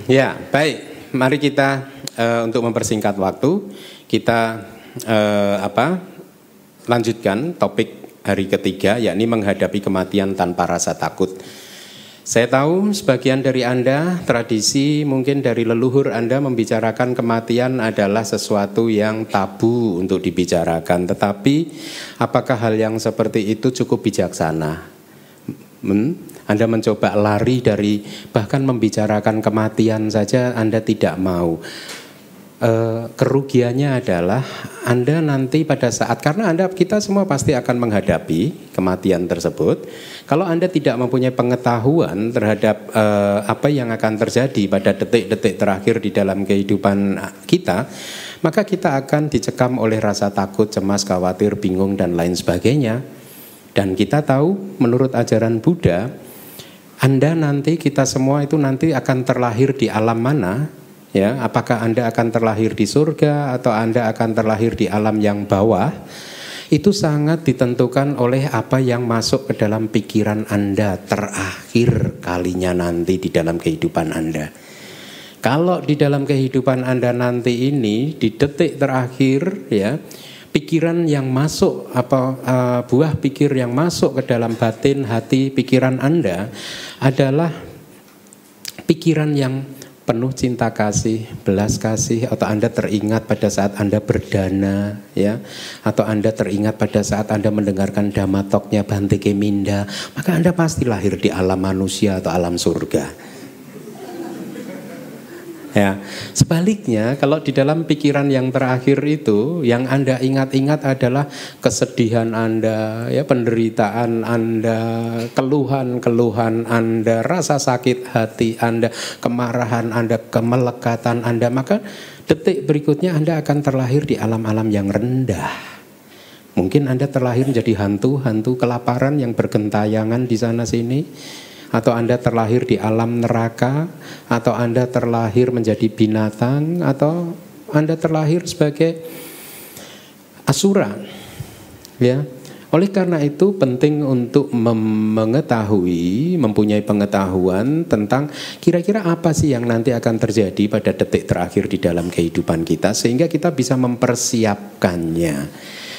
Ya, baik. Mari kita untuk mempersingkat waktu, kita lanjutkan topik hari ketiga, yakni menghadapi kematian tanpa rasa takut. Saya tahu sebagian dari Anda, tradisi mungkin dari leluhur Anda membicarakan kematian adalah sesuatu yang tabu untuk dibicarakan. Tetapi apakah hal yang seperti itu cukup bijaksana? Anda mencoba lari dari bahkan membicarakan kematian saja Anda tidak mau. Kerugiannya adalah Anda nanti pada saat, karena kita semua pasti akan menghadapi kematian tersebut. Kalau Anda tidak mempunyai pengetahuan terhadap apa yang akan terjadi pada detik-detik terakhir di dalam kehidupan kita, maka kita akan dicekam oleh rasa takut, cemas, khawatir, bingung dan lain sebagainya. Dan kita tahu menurut ajaran Buddha, Anda nanti, kita semua itu nanti akan terlahir di alam mana? Ya, apakah Anda akan terlahir di surga atau Anda akan terlahir di alam yang bawah? Itu sangat ditentukan oleh apa yang masuk ke dalam pikiran Anda terakhir kalinya nanti di dalam kehidupan Anda. Kalau di dalam kehidupan Anda nanti ini di detik terakhir, ya, pikiran yang masuk buah pikir yang masuk ke dalam batin, hati, pikiran Anda adalah pikiran yang penuh cinta kasih, belas kasih, atau Anda teringat pada saat Anda berdana, ya, atau Anda teringat pada saat Anda mendengarkan Dhammacakka Bhante Keminda, maka Anda pasti lahir di alam manusia atau alam surga. Ya, sebaliknya kalau di dalam pikiran yang terakhir itu yang Anda ingat-ingat adalah kesedihan Anda, ya, penderitaan Anda, keluhan-keluhan Anda, rasa sakit hati Anda, kemarahan Anda, kemelekatan Anda, maka detik berikutnya Anda akan terlahir di alam-alam yang rendah. Mungkin Anda terlahir menjadi hantu-hantu kelaparan yang bergentayangan di sana sini. Atau Anda terlahir di alam neraka, atau Anda terlahir menjadi binatang, atau Anda terlahir sebagai asura. Ya. Oleh karena itu penting untuk mengetahui, mempunyai pengetahuan tentang kira-kira apa sih yang nanti akan terjadi pada detik terakhir di dalam kehidupan kita, sehingga kita bisa mempersiapkannya.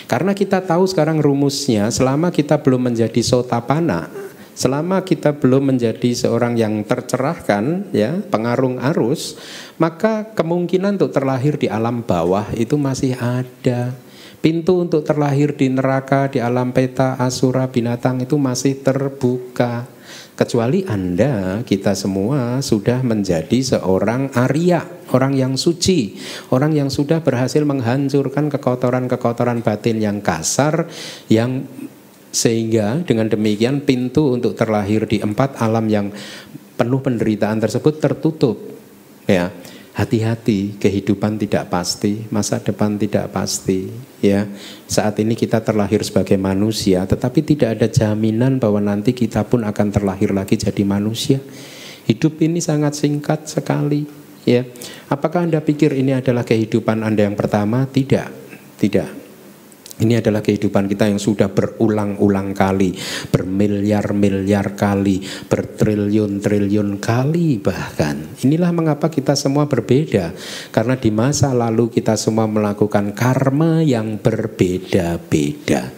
Karena kita tahu sekarang rumusnya, selama kita belum menjadi Sotapanna, selama kita belum menjadi seorang yang tercerahkan, ya, pengarung arus, maka kemungkinan untuk terlahir di alam bawah itu masih ada. Pintu untuk terlahir di neraka, di alam peta, asura, binatang itu masih terbuka. Kecuali Anda, kita semua sudah menjadi seorang Arya, orang yang suci, orang yang sudah berhasil menghancurkan kekotoran-kekotoran batin yang kasar, yang sehingga dengan demikian pintu untuk terlahir di 4 alam yang penuh penderitaan tersebut tertutup. Ya, hati-hati, kehidupan tidak pasti, masa depan tidak pasti. Ya, saat ini kita terlahir sebagai manusia, tetapi tidak ada jaminan bahwa nanti kita pun akan terlahir lagi jadi manusia. Hidup ini sangat singkat sekali. Ya, apakah Anda pikir ini adalah kehidupan Anda yang pertama? Tidak, tidak. Ini adalah kehidupan kita yang sudah berulang-ulang kali, bermiliar-miliar kali, bertriliun-triliun kali bahkan. Inilah mengapa kita semua berbeda. Karena di masa lalu kita semua melakukan karma yang berbeda-beda.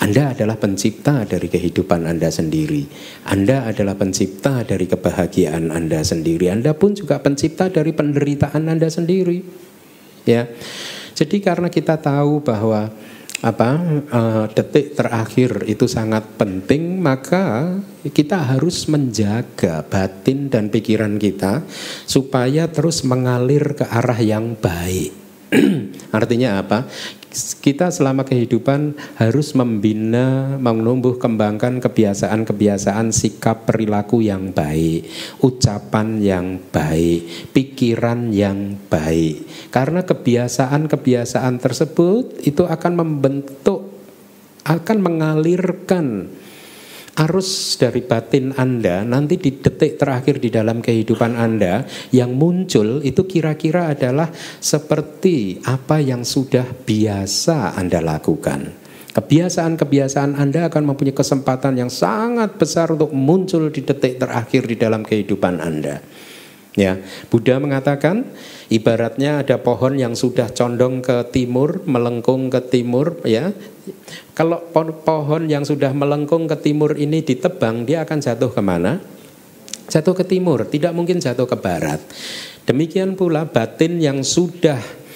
Anda adalah pencipta dari kehidupan Anda sendiri. Anda adalah pencipta dari kebahagiaan Anda sendiri. Anda pun juga pencipta dari penderitaan Anda sendiri. Ya. Jadi karena kita tahu bahwa detik terakhir itu sangat penting, maka kita harus menjaga batin dan pikiran kita supaya terus mengalir ke arah yang baik. Artinya apa? Kita selama kehidupan harus membina, menumbuh kembangkan kebiasaan-kebiasaan sikap perilaku yang baik, ucapan yang baik, pikiran yang baik. Karena kebiasaan-kebiasaan tersebut itu akan membentuk, akan mengalirkan arus dari batin Anda nanti di detik terakhir di dalam kehidupan Anda. Yang muncul itu kira-kira adalah seperti apa yang sudah biasa Anda lakukan. Kebiasaan-kebiasaan Anda akan mempunyai kesempatan yang sangat besar untuk muncul di detik terakhir di dalam kehidupan Anda. Ya, Buddha mengatakan ibaratnya ada pohon yang sudah condong ke timur, melengkung ke timur, ya. Kalau pohon yang sudah melengkung ke timur ini ditebang, dia akan jatuh kemana? Jatuh ke timur, tidak mungkin jatuh ke barat. Demikian pula batin yang sudah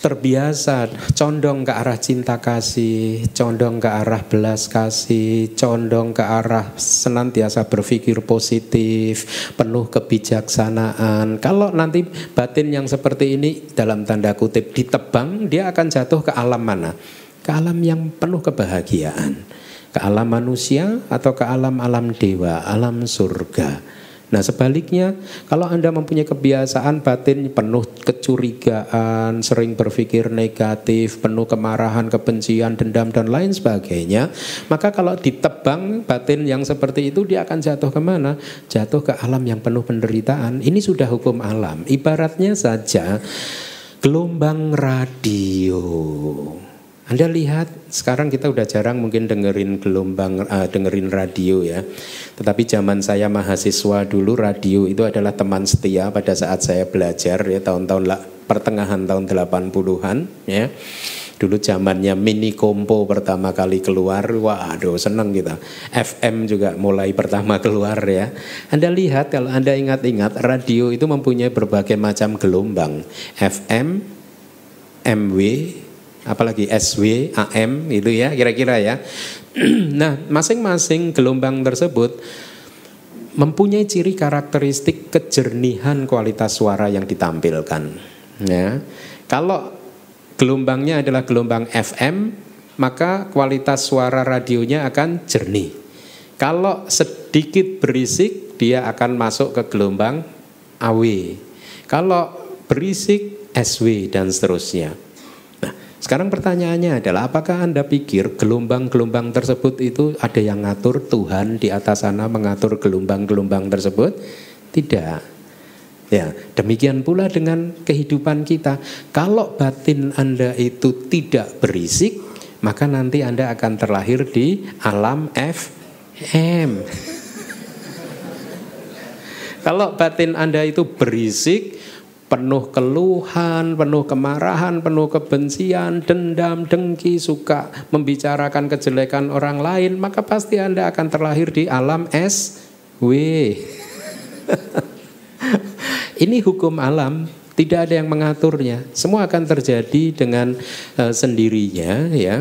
terbiasa condong ke arah cinta kasih, condong ke arah belas kasih, condong ke arah senantiasa berpikir positif, penuh kebijaksanaan. Kalau nanti batin yang seperti ini dalam tanda kutip ditebang, dia akan jatuh ke alam mana? Ke alam yang penuh kebahagiaan. Ke alam manusia atau ke alam-alam dewa, alam surga. Nah sebaliknya, kalau Anda mempunyai kebiasaan batin penuh kecurigaan, sering berpikir negatif, penuh kemarahan, kebencian, dendam dan lain sebagainya, maka kalau ditebang batin yang seperti itu, dia akan jatuh kemana? Jatuh ke alam yang penuh penderitaan. Ini sudah hukum alam. Ibaratnya saja gelombang radio. Anda lihat sekarang kita udah jarang mungkin dengerin dengerin radio ya. Tetapi zaman saya mahasiswa dulu, radio itu adalah teman setia pada saat saya belajar ya, tahun-tahun pertengahan tahun 80-an ya. Dulu zamannya mini kompo pertama kali keluar, waduh seneng kita. FM juga mulai pertama keluar ya. Anda lihat, kalau Anda ingat-ingat, radio itu mempunyai berbagai macam gelombang. FM, MW, apalagi SW, AM itu ya kira-kira ya. Nah masing-masing gelombang tersebut mempunyai ciri karakteristik kejernihan kualitas suara yang ditampilkan ya. Kalau gelombangnya adalah gelombang FM, maka kualitas suara radionya akan jernih. Kalau sedikit berisik, dia akan masuk ke gelombang AW. Kalau berisik, SW dan seterusnya. Sekarang pertanyaannya adalah, apakah Anda pikir gelombang-gelombang tersebut itu ada yang ngatur? Tuhan di atas sana mengatur gelombang-gelombang tersebut? Tidak. Ya, demikian pula dengan kehidupan kita. Kalau batin Anda itu tidak berisik, maka nanti Anda akan terlahir di alam FM. Kalau batin Anda itu berisik, penuh keluhan, penuh kemarahan, penuh kebencian, dendam, dengki, suka membicarakan kejelekan orang lain, maka pasti Anda akan terlahir di alam SW. Ini hukum alam, tidak ada yang mengaturnya. Semua akan terjadi dengan sendirinya ya.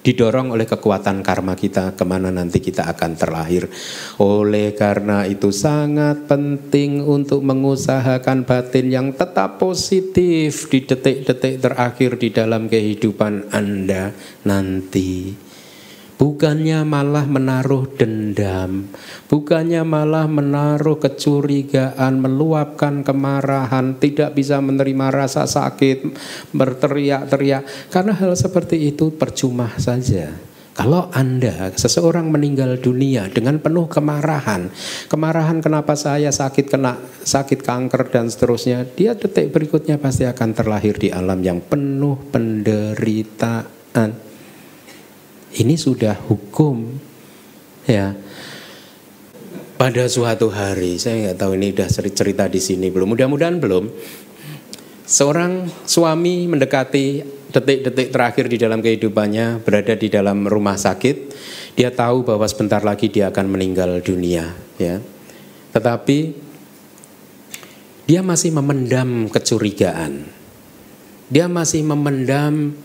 Didorong oleh kekuatan karma kita, kemana nanti kita akan terlahir. Oleh karena itu sangat penting untuk mengusahakan batin yang tetap positif di detik-detik terakhir di dalam kehidupan Anda nanti. Bukannya malah menaruh dendam, bukannya malah menaruh kecurigaan, meluapkan kemarahan, tidak bisa menerima rasa sakit, berteriak-teriak. Karena hal seperti itu percuma saja. Kalau Anda, seseorang meninggal dunia dengan penuh kemarahan kenapa saya sakit kanker dan seterusnya, dia detik berikutnya pasti akan terlahir di alam yang penuh penderitaan. Ini sudah hukum ya. Pada suatu hari, saya nggak tahu ini udah cerita di sini belum, mudah-mudahan belum. Seorang suami mendekati detik-detik terakhir di dalam kehidupannya, berada di dalam rumah sakit. Dia tahu bahwa sebentar lagi dia akan meninggal dunia ya. Tetapi dia masih memendam kecurigaan. Dia masih memendam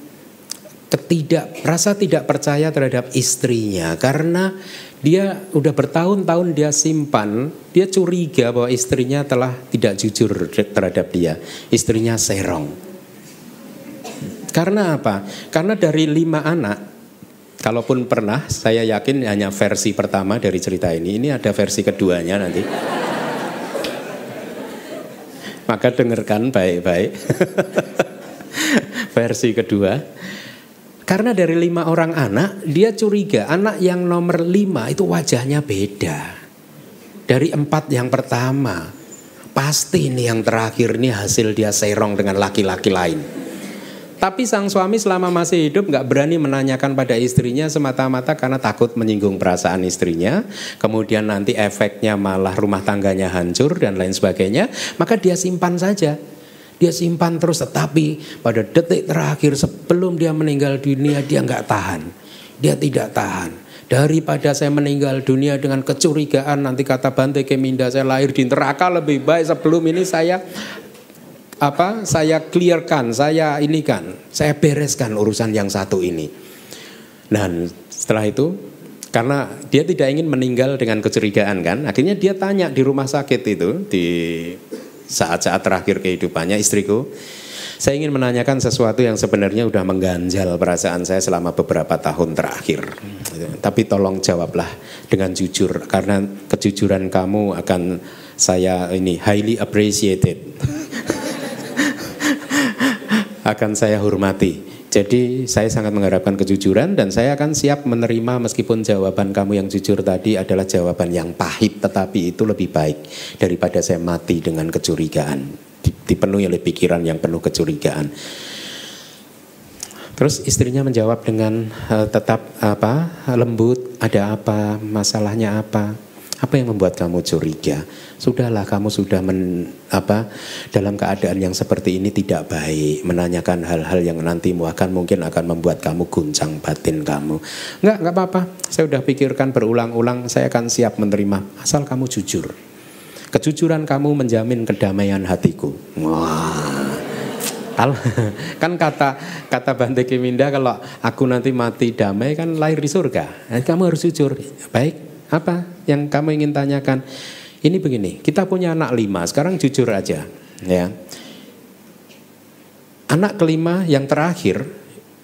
rasa tidak percaya terhadap istrinya, karena dia udah bertahun-tahun dia simpan, dia curiga bahwa istrinya telah tidak jujur terhadap dia. Istrinya serong. Karena apa? Karena dari 5 anak, kalaupun pernah, saya yakin hanya versi pertama dari cerita ini ada versi keduanya nanti. Maka dengarkan baik-baik. Versi kedua. Karena dari 5 orang anak, dia curiga anak yang nomor 5 itu wajahnya beda dari 4 yang pertama. Pasti ini yang terakhir ini hasil dia serong dengan laki-laki lain. Tapi sang suami selama masih hidup nggak berani menanyakan pada istrinya semata-mata karena takut menyinggung perasaan istrinya. Kemudian nanti efeknya malah rumah tangganya hancur dan lain sebagainya. Maka dia simpan saja. Dia simpan terus, tetapi pada detik terakhir sebelum dia meninggal dunia dia nggak tahan. Dia tidak tahan. Daripada saya meninggal dunia dengan kecurigaan, nanti kata Bante Keminda saya lahir di neraka, lebih baik sebelum ini saya clearkan, saya bereskan urusan yang satu ini. Dan setelah itu, karena dia tidak ingin meninggal dengan kecurigaan kan, akhirnya dia tanya di rumah sakit itu, di saat-saat terakhir kehidupannya, istriku, saya ingin menanyakan sesuatu yang sebenarnya udah mengganjal perasaan saya selama beberapa tahun terakhir. Tapi tolong jawablah dengan jujur, karena kejujuran kamu akan saya highly appreciated. Akan saya hormati. Jadi saya sangat mengharapkan kejujuran dan saya akan siap menerima meskipun jawaban kamu yang jujur tadi adalah jawaban yang pahit, tetapi itu lebih baik daripada saya mati dengan kecurigaan, dipenuhi oleh pikiran yang penuh kecurigaan. Terus istrinya menjawab dengan tetap lembut, ada apa, masalahnya apa? Apa yang membuat kamu curiga? Sudahlah, kamu sudah dalam keadaan yang seperti ini tidak baik menanyakan hal-hal yang nanti mungkin akan membuat kamu guncang batin kamu. Enggak apa-apa. Saya sudah pikirkan berulang-ulang, saya akan siap menerima asal kamu jujur. Kejujuran kamu menjamin kedamaian hatiku. Wah. Kan kata Bante Keminda, kalau aku nanti mati damai kan lahir di surga. Kamu harus jujur. Baik. Apa yang kamu ingin tanyakan? Ini begini, kita punya anak 5, sekarang jujur aja ya. Anak kelima yang terakhir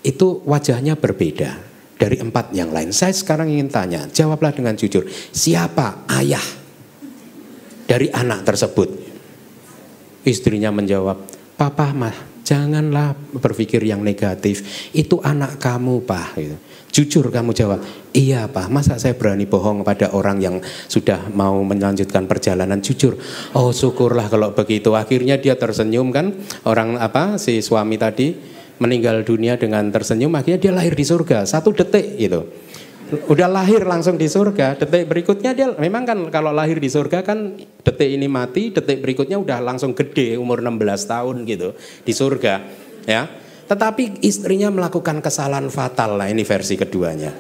itu wajahnya berbeda dari 4 yang lain. Saya sekarang ingin tanya, jawablah dengan jujur, siapa ayah dari anak tersebut? Istrinya menjawab, papa mah, janganlah berpikir yang negatif, itu anak kamu Pak gitu. Jujur kamu jawab, iya Pak, masa saya berani bohong pada orang yang sudah mau melanjutkan perjalanan, jujur. Oh syukurlah kalau begitu. Akhirnya dia tersenyum kan, si suami tadi meninggal dunia dengan tersenyum, akhirnya dia lahir di surga, 1 detik gitu. Udah lahir langsung di surga, detik berikutnya dia, memang kan kalau lahir di surga kan detik ini mati, detik berikutnya udah langsung gede, umur 16 tahun gitu, di surga ya. Tetapi istrinya melakukan kesalahan fatal. Nah ini versi keduanya.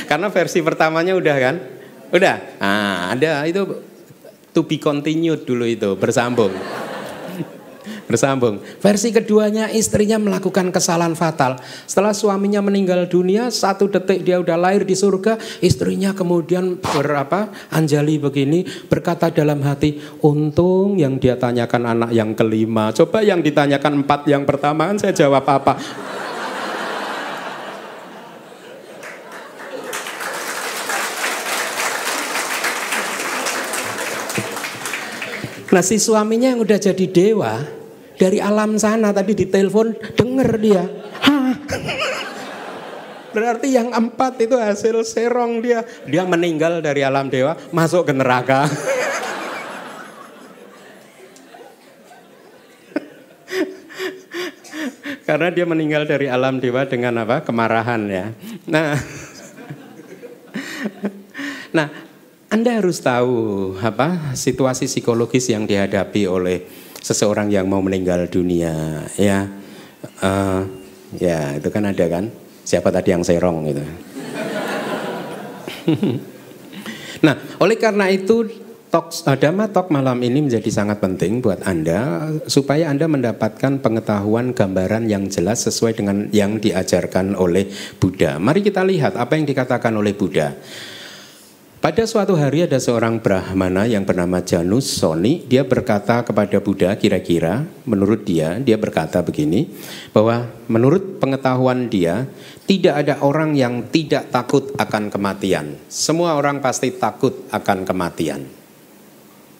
Karena versi pertamanya udah kan? Udah. Ada itu to be continued dulu itu, bersambung. Versi keduanya, istrinya melakukan kesalahan fatal. Setelah suaminya meninggal dunia, 1 detik dia udah lahir di surga. Istrinya kemudian anjali begini, berkata dalam hati, untung yang dia tanyakan anak yang kelima. Coba yang ditanyakan 4 yang pertama kan saya jawab apa? Nah si suaminya yang udah jadi dewa dari alam sana tadi ditelepon, denger dia. Berarti yang 4 itu hasil serong dia. Dia meninggal dari alam dewa, masuk ke neraka. Karena dia meninggal dari alam dewa dengan kemarahan ya. Nah, Anda harus tahu situasi psikologis yang dihadapi oleh seseorang yang mau meninggal dunia ya. Ya itu kan ada kan, siapa tadi yang serong gitu. Nah oleh karena itu Dhamma Talk malam ini menjadi sangat penting buat Anda, supaya Anda mendapatkan pengetahuan gambaran yang jelas sesuai dengan yang diajarkan oleh Buddha. Mari kita lihat apa yang dikatakan oleh Buddha. Pada suatu hari ada seorang Brahmana yang bernama Janusoni. Dia berkata kepada Buddha, kira-kira menurut dia berkata begini, bahwa menurut pengetahuan dia, tidak ada orang yang tidak takut akan kematian. Semua orang pasti takut akan kematian.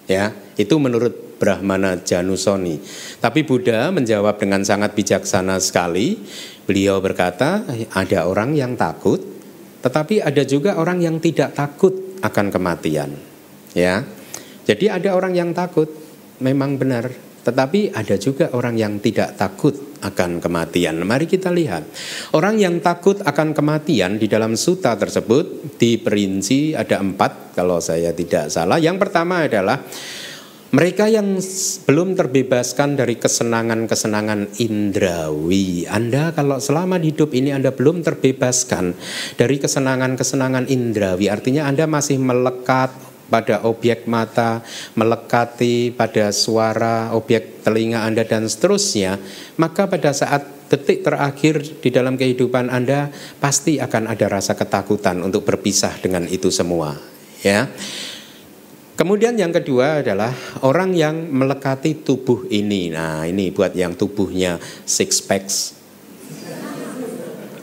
Ya, itu menurut Brahmana Janusoni. Tapi Buddha menjawab dengan sangat bijaksana sekali. Beliau berkata, ada orang yang takut, tetapi ada juga orang yang tidak takut akan kematian. Ya. Jadi ada orang yang takut, memang benar. Tetapi ada juga orang yang tidak takut akan kematian. Mari kita lihat. Orang yang takut akan kematian di dalam sutta tersebut diperinci ada 4 kalau saya tidak salah. Yang pertama adalah mereka yang belum terbebaskan dari kesenangan-kesenangan indrawi. Anda kalau selama hidup ini Anda belum terbebaskan dari kesenangan-kesenangan indrawi, artinya Anda masih melekat pada objek mata, melekati pada suara, objek telinga Anda dan seterusnya, maka pada saat detik terakhir di dalam kehidupan Anda pasti akan ada rasa ketakutan untuk berpisah dengan itu semua, ya. Kemudian yang kedua adalah orang yang melekati tubuh ini. Nah, ini buat yang tubuhnya six packs.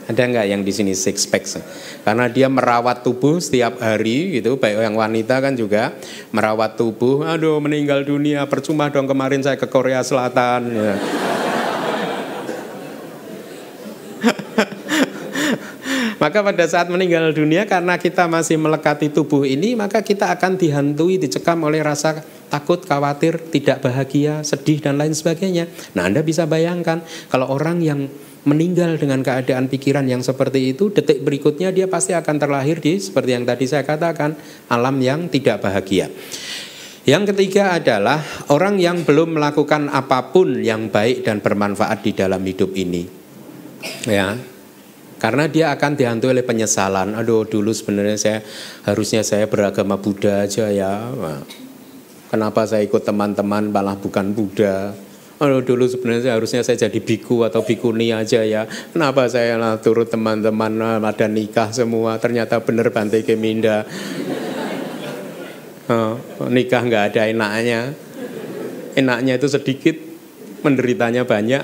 Ada nggak yang di sini six packs? Karena dia merawat tubuh setiap hari gitu, baik yang wanita kan juga merawat tubuh. Aduh, meninggal dunia, percuma dong kemarin saya ke Korea Selatan. Ya. Maka pada saat meninggal dunia karena kita masih melekati tubuh ini, maka kita akan dihantui, dicekam oleh rasa takut, khawatir, tidak bahagia, sedih dan lain sebagainya. Nah, Anda bisa bayangkan kalau orang yang meninggal dengan keadaan pikiran yang seperti itu, detik berikutnya dia pasti akan terlahir di seperti yang tadi saya katakan, alam yang tidak bahagia. Yang ketiga adalah orang yang belum melakukan apapun yang baik dan bermanfaat di dalam hidup ini. Ya. Karena dia akan dihantui oleh penyesalan. Aduh, dulu sebenarnya harusnya saya beragama Buddha aja ya. Kenapa saya ikut teman-teman malah bukan Buddha? Dulu sebenarnya harusnya saya jadi biku atau bikuni aja ya. Kenapa saya turut teman-teman ada nikah semua. Ternyata benar Bante Keminda. Nikah nggak ada enaknya. Enaknya itu sedikit, menderitanya banyak.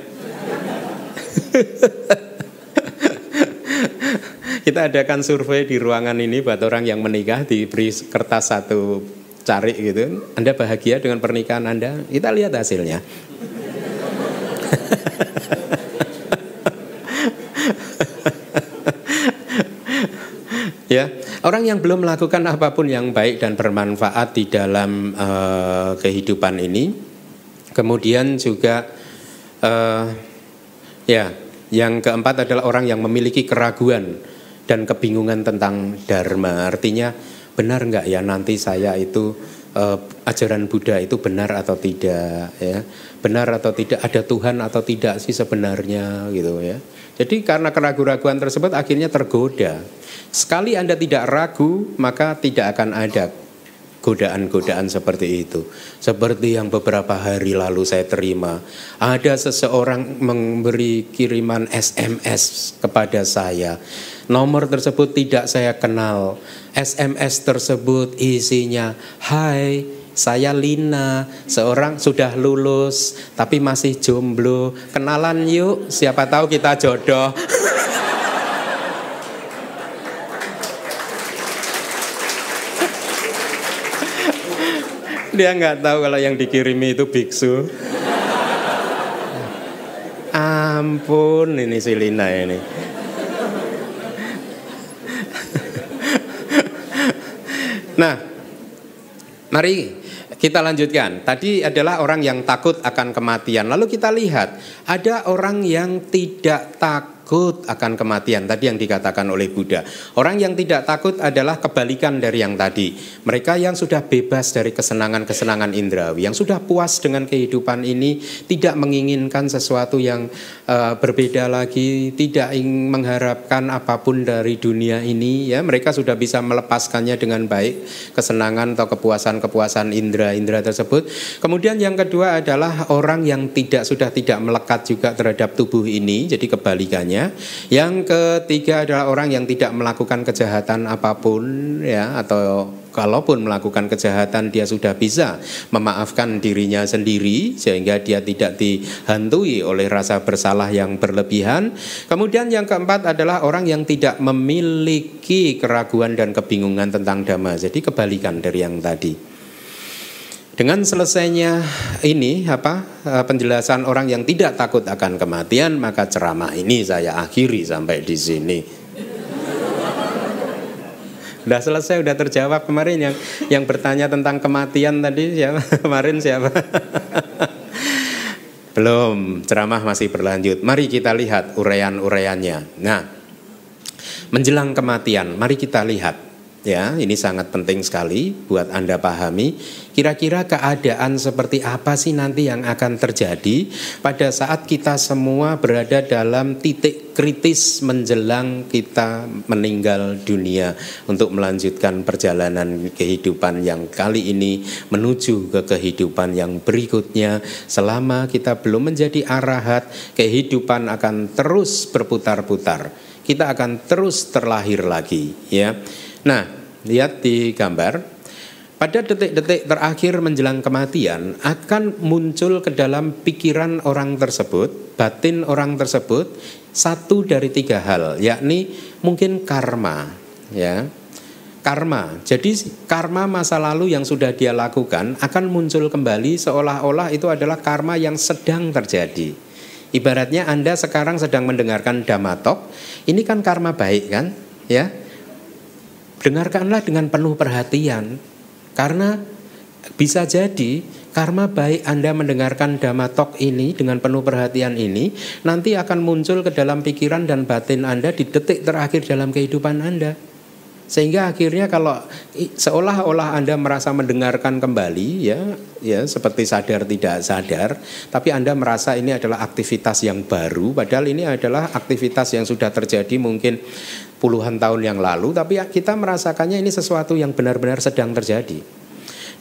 Kita adakan survei di ruangan ini buat orang yang menikah, diberi kertas 1 cari gitu. Anda bahagia dengan pernikahan Anda? Kita lihat hasilnya. Ya, orang yang belum melakukan apapun yang baik dan bermanfaat di dalam kehidupan ini, kemudian juga yang keempat adalah orang yang memiliki keraguan dan kebingungan tentang dharma. Artinya benar nggak ya nanti saya itu ajaran Buddha itu benar atau tidak ya, benar atau tidak, ada Tuhan atau tidak sih sebenarnya gitu ya. Jadi karena keraguan-keraguan tersebut akhirnya tergoda. Sekali Anda tidak ragu, maka tidak akan ada godaan-godaan seperti itu. Seperti yang beberapa hari lalu saya terima, ada seseorang memberi kiriman SMS kepada saya. Nomor tersebut tidak saya kenal. SMS tersebut isinya, "Hai, saya Lina, seorang sudah lulus tapi masih jomblo. Kenalan yuk, siapa tahu kita jodoh." Dia nggak tahu kalau yang dikirimi itu biksu. Ampun, ini si Lina ini. Nah, mari kita lanjutkan. Tadi adalah orang yang takut akan kematian. Lalu kita lihat, ada orang yang tidak takut akan kematian. Tadi yang dikatakan oleh Buddha. Orang yang tidak takut adalah kebalikan dari yang tadi. Mereka yang sudah bebas dari kesenangan-kesenangan indrawi, yang sudah puas dengan kehidupan ini, tidak menginginkan sesuatu yang berbeda lagi, tidak ingin mengharapkan apapun dari dunia ini. Ya, mereka sudah bisa melepaskannya dengan baik, kesenangan atau kepuasan-kepuasan indra tersebut. Kemudian yang kedua adalah orang yang sudah tidak melekat juga terhadap tubuh ini, jadi kebalikannya. Yang ketiga adalah orang yang tidak melakukan kejahatan apapun ya, atau kalaupun melakukan kejahatan dia sudah bisa memaafkan dirinya sendiri sehingga dia tidak dihantui oleh rasa bersalah yang berlebihan. Kemudian yang keempat adalah orang yang tidak memiliki keraguan dan kebingungan tentang dhamma. Jadi kebalikan dari yang tadi. Dengan selesainya ini penjelasan orang yang tidak takut akan kematian, maka ceramah ini saya akhiri sampai di sini. Udah selesai, udah terjawab kemarin yang bertanya tentang kematian tadi siapa? Kemarin siapa? Belum, ceramah masih berlanjut. Mari kita lihat uraian-uraiannya. Nah, menjelang kematian, mari kita lihat. Ya, ini sangat penting sekali buat Anda pahami. Kira-kira keadaan seperti apa sih nanti yang akan terjadi pada saat kita semua berada dalam titik kritis menjelang kita meninggal dunia untuk melanjutkan perjalanan kehidupan yang kali ini menuju ke kehidupan yang berikutnya. Selama kita belum menjadi arahat, kehidupan akan terus berputar-putar. Kita akan terus terlahir lagi, ya. Nah, lihat di gambar. Pada detik-detik terakhir menjelang kematian akan muncul ke dalam pikiran orang tersebut, batin orang tersebut, satu dari tiga hal, yakni mungkin karma, ya. Karma. Jadi karma masa lalu yang sudah dia lakukan akan muncul kembali seolah-olah itu adalah karma yang sedang terjadi. Ibaratnya Anda sekarang sedang mendengarkan Dhammatalk, ini kan karma baik kan, ya. Dengarkanlah dengan penuh perhatian, karena bisa jadi karma baik Anda mendengarkan Dhammatalk ini dengan penuh perhatian ini nanti akan muncul ke dalam pikiran dan batin Anda di detik terakhir dalam kehidupan Anda. Sehingga akhirnya kalau seolah-olah Anda merasa mendengarkan kembali, ya seperti sadar tidak sadar, tapi Anda merasa ini adalah aktivitas yang baru, padahal ini adalah aktivitas yang sudah terjadi mungkin puluhan tahun yang lalu, tapi kita merasakannya ini sesuatu yang benar-benar sedang terjadi.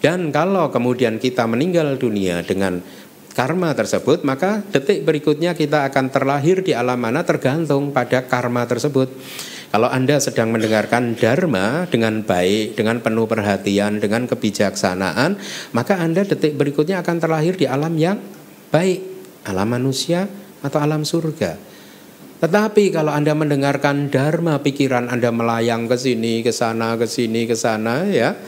Dan kalau kemudian kita meninggal dunia dengan karma tersebut, maka detik berikutnya kita akan terlahir di alam mana tergantung pada karma tersebut. Kalau Anda sedang mendengarkan dharma dengan baik, dengan penuh perhatian, dengan kebijaksanaan, maka Anda detik berikutnya akan terlahir di alam yang baik, alam manusia atau alam surga. Tetapi kalau Anda mendengarkan dharma, pikiran Anda melayang ke sini, ke sana, ke sini, ke sana, ya.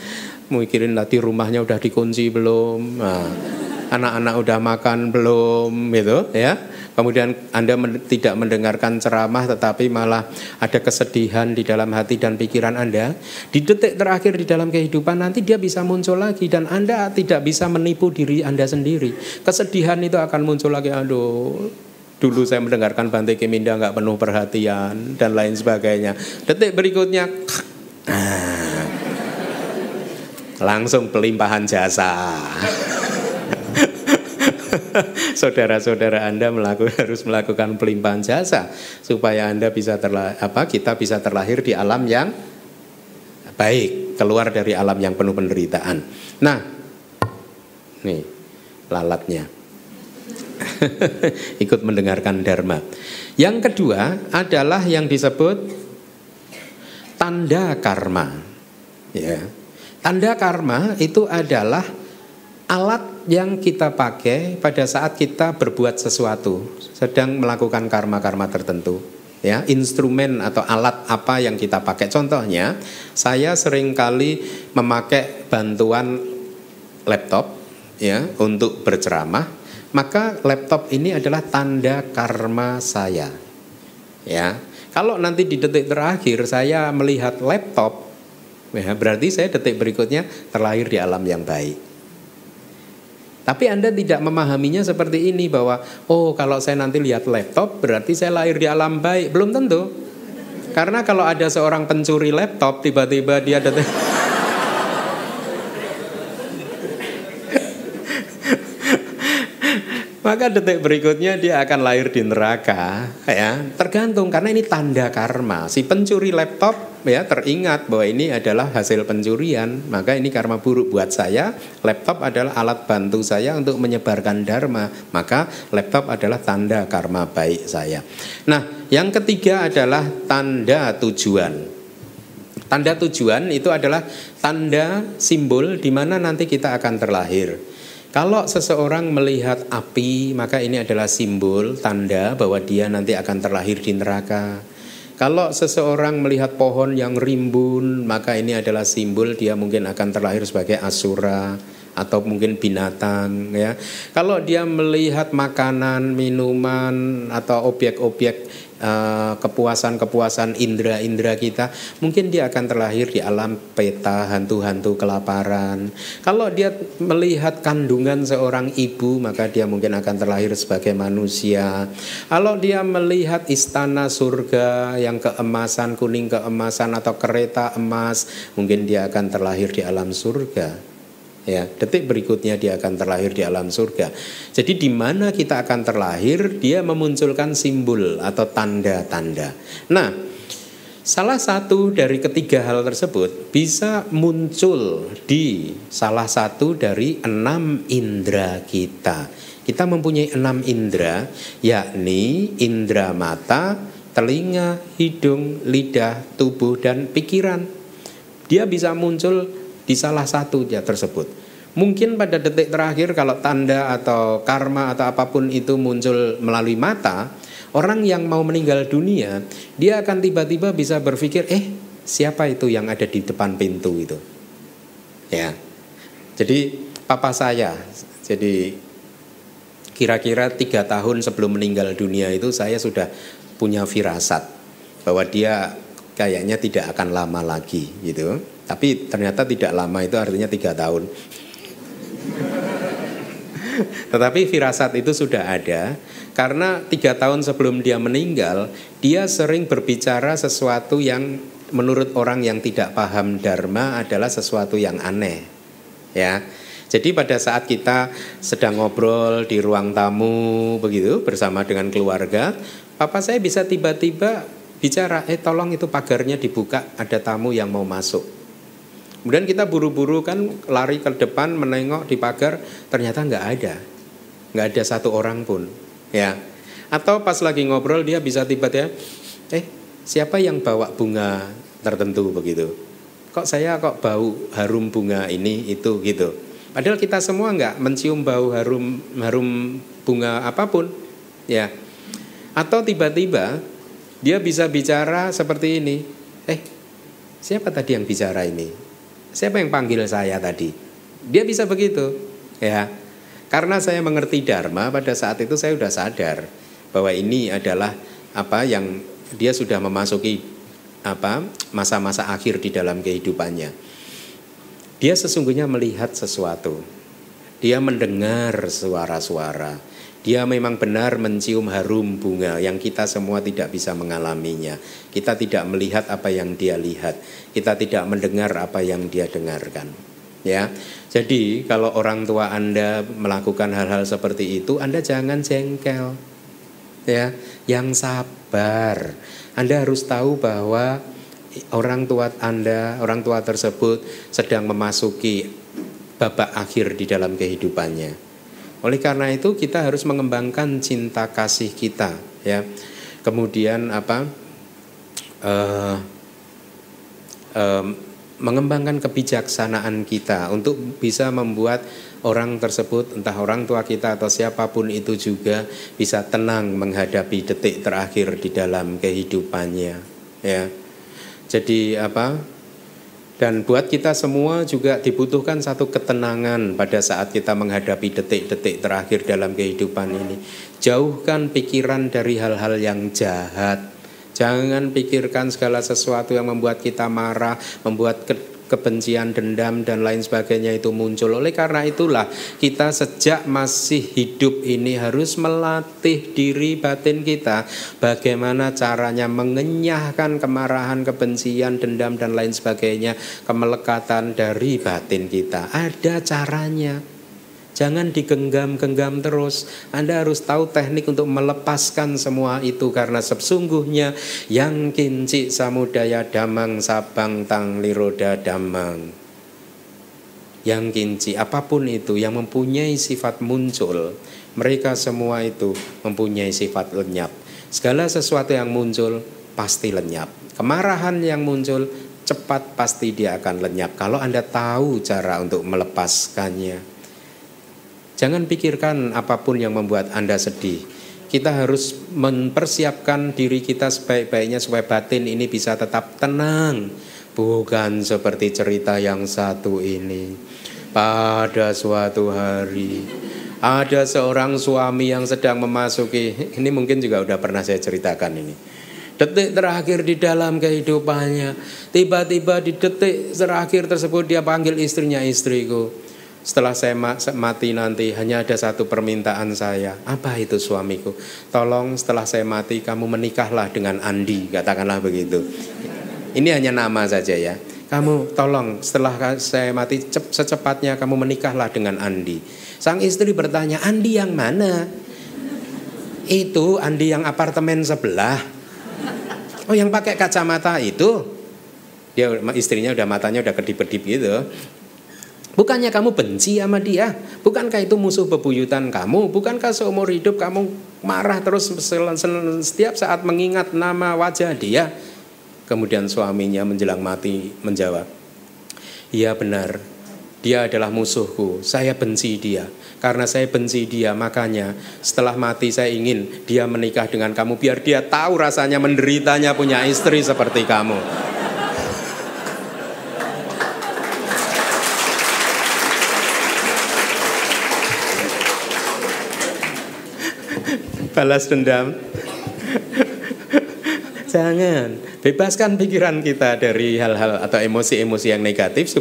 Mikirin tadi rumahnya udah dikunci belum? Nah, anak-anak udah makan belum, gitu, ya. Kemudian Anda tidak mendengarkan ceramah, tetapi malah ada kesedihan di dalam hati dan pikiran Anda. Di detik terakhir di dalam kehidupan nanti dia bisa muncul lagi dan Anda tidak bisa menipu diri Anda sendiri. Kesedihan itu akan muncul lagi, aduh, dulu saya mendengarkan Bante Keminda nggak penuh perhatian dan lain sebagainya. Detik berikutnya langsung pelimpahan jasa. Saudara-saudara Anda harus melakukan pelimpahan jasa supaya Anda bisa kita bisa terlahir di alam yang baik, keluar dari alam yang penuh penderitaan. Nah, nih lalatnya. Ikut mendengarkan dharma. Yang kedua adalah yang disebut tanda karma. Ya. Tanda karma itu adalah alat yang kita pakai pada saat kita berbuat sesuatu, sedang melakukan karma-karma tertentu. Ya, instrumen atau alat apa yang kita pakai. Contohnya, saya seringkali memakai bantuan laptop, ya, untuk berceramah. Maka laptop ini adalah tanda karma saya. Ya, kalau nanti di detik terakhir saya melihat laptop, ya, berarti saya detik berikutnya terlahir di alam yang baik. Tapi Anda tidak memahaminya seperti ini, bahwa oh kalau saya nanti lihat laptop berarti saya lahir di alam baik. Belum tentu. Karena kalau ada seorang pencuri laptop tiba-tiba dia detik maka detik berikutnya dia akan lahir di neraka, ya. Tergantung, karena ini tanda karma. Si pencuri laptop, ya, teringat bahwa ini adalah hasil pencurian, maka ini karma buruk buat saya. Laptop adalah alat bantu saya untuk menyebarkan dharma, maka laptop adalah tanda karma baik saya. Nah, yang ketiga adalah tanda tujuan. Tanda tujuan itu adalah tanda simbol di mana nanti kita akan terlahir. Kalau seseorang melihat api, maka ini adalah simbol, tanda bahwa dia nanti akan terlahir di neraka. Kalau seseorang melihat pohon yang rimbun, maka ini adalah simbol dia mungkin akan terlahir sebagai asura atau mungkin binatang, ya. Kalau dia melihat makanan, minuman atau objek-objek kepuasan-kepuasan indera-indera kita, mungkin dia akan terlahir di alam peta hantu-hantu kelaparan. Kalau dia melihat kandungan seorang ibu, maka dia mungkin akan terlahir sebagai manusia. Kalau dia melihat istana surga yang keemasan, kuning keemasan atau kereta emas, mungkin dia akan terlahir di alam surga. Ya, detik berikutnya dia akan terlahir di alam surga. Jadi di mana kita akan terlahir, dia memunculkan simbol atau tanda-tanda. Nah, salah satu dari ketiga hal tersebut bisa muncul di salah satu dari 6 indera kita. Kita mempunyai 6 indera, yakni indera mata, telinga, hidung, lidah, tubuh, dan pikiran. Dia bisa muncul di salah satu dia tersebut. Mungkin pada detik terakhir kalau tanda atau karma atau apapun itu muncul melalui mata, orang yang mau meninggal dunia, dia akan tiba-tiba bisa berpikir, siapa itu yang ada di depan pintu itu? Ya. Jadi papa saya, jadi kira-kira 3 tahun sebelum meninggal dunia itu saya sudah punya firasat bahwa dia kayaknya tidak akan lama lagi gitu. Tapi ternyata tidak lama itu artinya 3 tahun. Tetapi firasat itu sudah ada. Karena 3 tahun sebelum dia meninggal, dia sering berbicara sesuatu yang menurut orang yang tidak paham dharma adalah sesuatu yang aneh. Ya. Jadi pada saat kita sedang ngobrol di ruang tamu begitu bersama dengan keluarga, papa saya bisa tiba-tiba bicara, tolong itu pagarnya dibuka, ada tamu yang mau masuk. Kemudian kita buru-buru kan lari ke depan menengok di pagar, ternyata nggak ada satu orang pun, ya. Atau pas lagi ngobrol dia bisa tiba-tiba, siapa yang bawa bunga tertentu begitu? Kok saya bau harum bunga ini itu gitu. Padahal kita semua nggak mencium bau harum bunga apapun, ya. Atau tiba-tiba dia bisa bicara seperti ini, siapa tadi yang bicara ini? Siapa yang panggil saya tadi? Dia bisa begitu, ya. Karena saya mengerti dharma, pada saat itu saya sudah sadar bahwa ini adalah apa yang dia sudah memasuki masa-masa akhir di dalam kehidupannya. Dia sesungguhnya melihat sesuatu. Dia mendengar suara-suara. Dia memang benar mencium harum bunga yang kita semua tidak bisa mengalaminya. Kita tidak melihat apa yang dia lihat. Kita tidak mendengar apa yang dia dengarkan. Ya. Jadi kalau orang tua Anda melakukan hal-hal seperti itu, Anda jangan jengkel. Ya, yang sabar. Anda harus tahu bahwa orang tua Anda, orang tua tersebut sedang memasuki babak akhir di dalam kehidupannya. Oleh karena itu kita harus mengembangkan cinta kasih kita, ya. Kemudian mengembangkan kebijaksanaan kita untuk bisa membuat orang tersebut, entah orang tua kita atau siapapun itu juga bisa tenang menghadapi detik terakhir di dalam kehidupannya, ya. Jadi dan buat kita semua juga dibutuhkan satu ketenangan pada saat kita menghadapi detik-detik terakhir dalam kehidupan ini. Jauhkan pikiran dari hal-hal yang jahat. Jangan pikirkan segala sesuatu yang membuat kita marah, membuat kebencian, dendam, dan lain sebagainya itu muncul. Oleh karena itulah kita sejak masih hidup ini harus melatih diri batin kita bagaimana caranya mengenyahkan kemarahan, kebencian, dendam, dan lain sebagainya, kemelekatan dari batin kita. Ada caranya. Jangan digenggam-genggam terus. Anda harus tahu teknik untuk melepaskan semua itu. Karena sesungguhnya yang kinci samudaya damang sabang tang liroda damang. Yang kinci apapun itu yang mempunyai sifat muncul, mereka semua itu mempunyai sifat lenyap. Segala sesuatu yang muncul pasti lenyap. Kemarahan yang muncul cepat pasti dia akan lenyap kalau Anda tahu cara untuk melepaskannya. Jangan pikirkan apapun yang membuat Anda sedih. Kita harus mempersiapkan diri kita sebaik-baiknya supaya batin ini bisa tetap tenang. Bukan seperti cerita yang satu ini. Pada suatu hari Ada seorang suami yang sedang memasuki, ini mungkin juga udah pernah saya ceritakan ini. Detik terakhir di dalam kehidupannya, tiba-tiba di detik terakhir tersebut dia panggil istrinya, istriku, setelah saya mati nanti hanya ada satu permintaan saya. Apa itu suamiku? Tolong setelah saya mati kamu menikahlah dengan Andi, katakanlah begitu. Ini hanya nama saja ya. Kamu tolong setelah saya mati secepatnya kamu menikahlah dengan Andi. Sang istri bertanya, Andi yang mana? Itu Andi yang apartemen sebelah. Oh, yang pakai kacamata itu? Dia istrinya udah matanya udah kedip-kedip gitu. Bukannya kamu benci sama dia? Bukankah itu musuh bebuyutan kamu? Bukankah seumur hidup kamu marah terus setiap saat mengingat nama wajah dia? Kemudian suaminya menjelang mati menjawab, iya benar, dia adalah musuhku, saya benci dia. Karena saya benci dia, makanya setelah mati saya ingin dia menikah dengan kamu, biar dia tahu rasanya menderitanya punya istri seperti kamu. Balas dendam. Jangan, bebaskan pikiran kita dari hal-hal atau emosi-emosi yang negatif.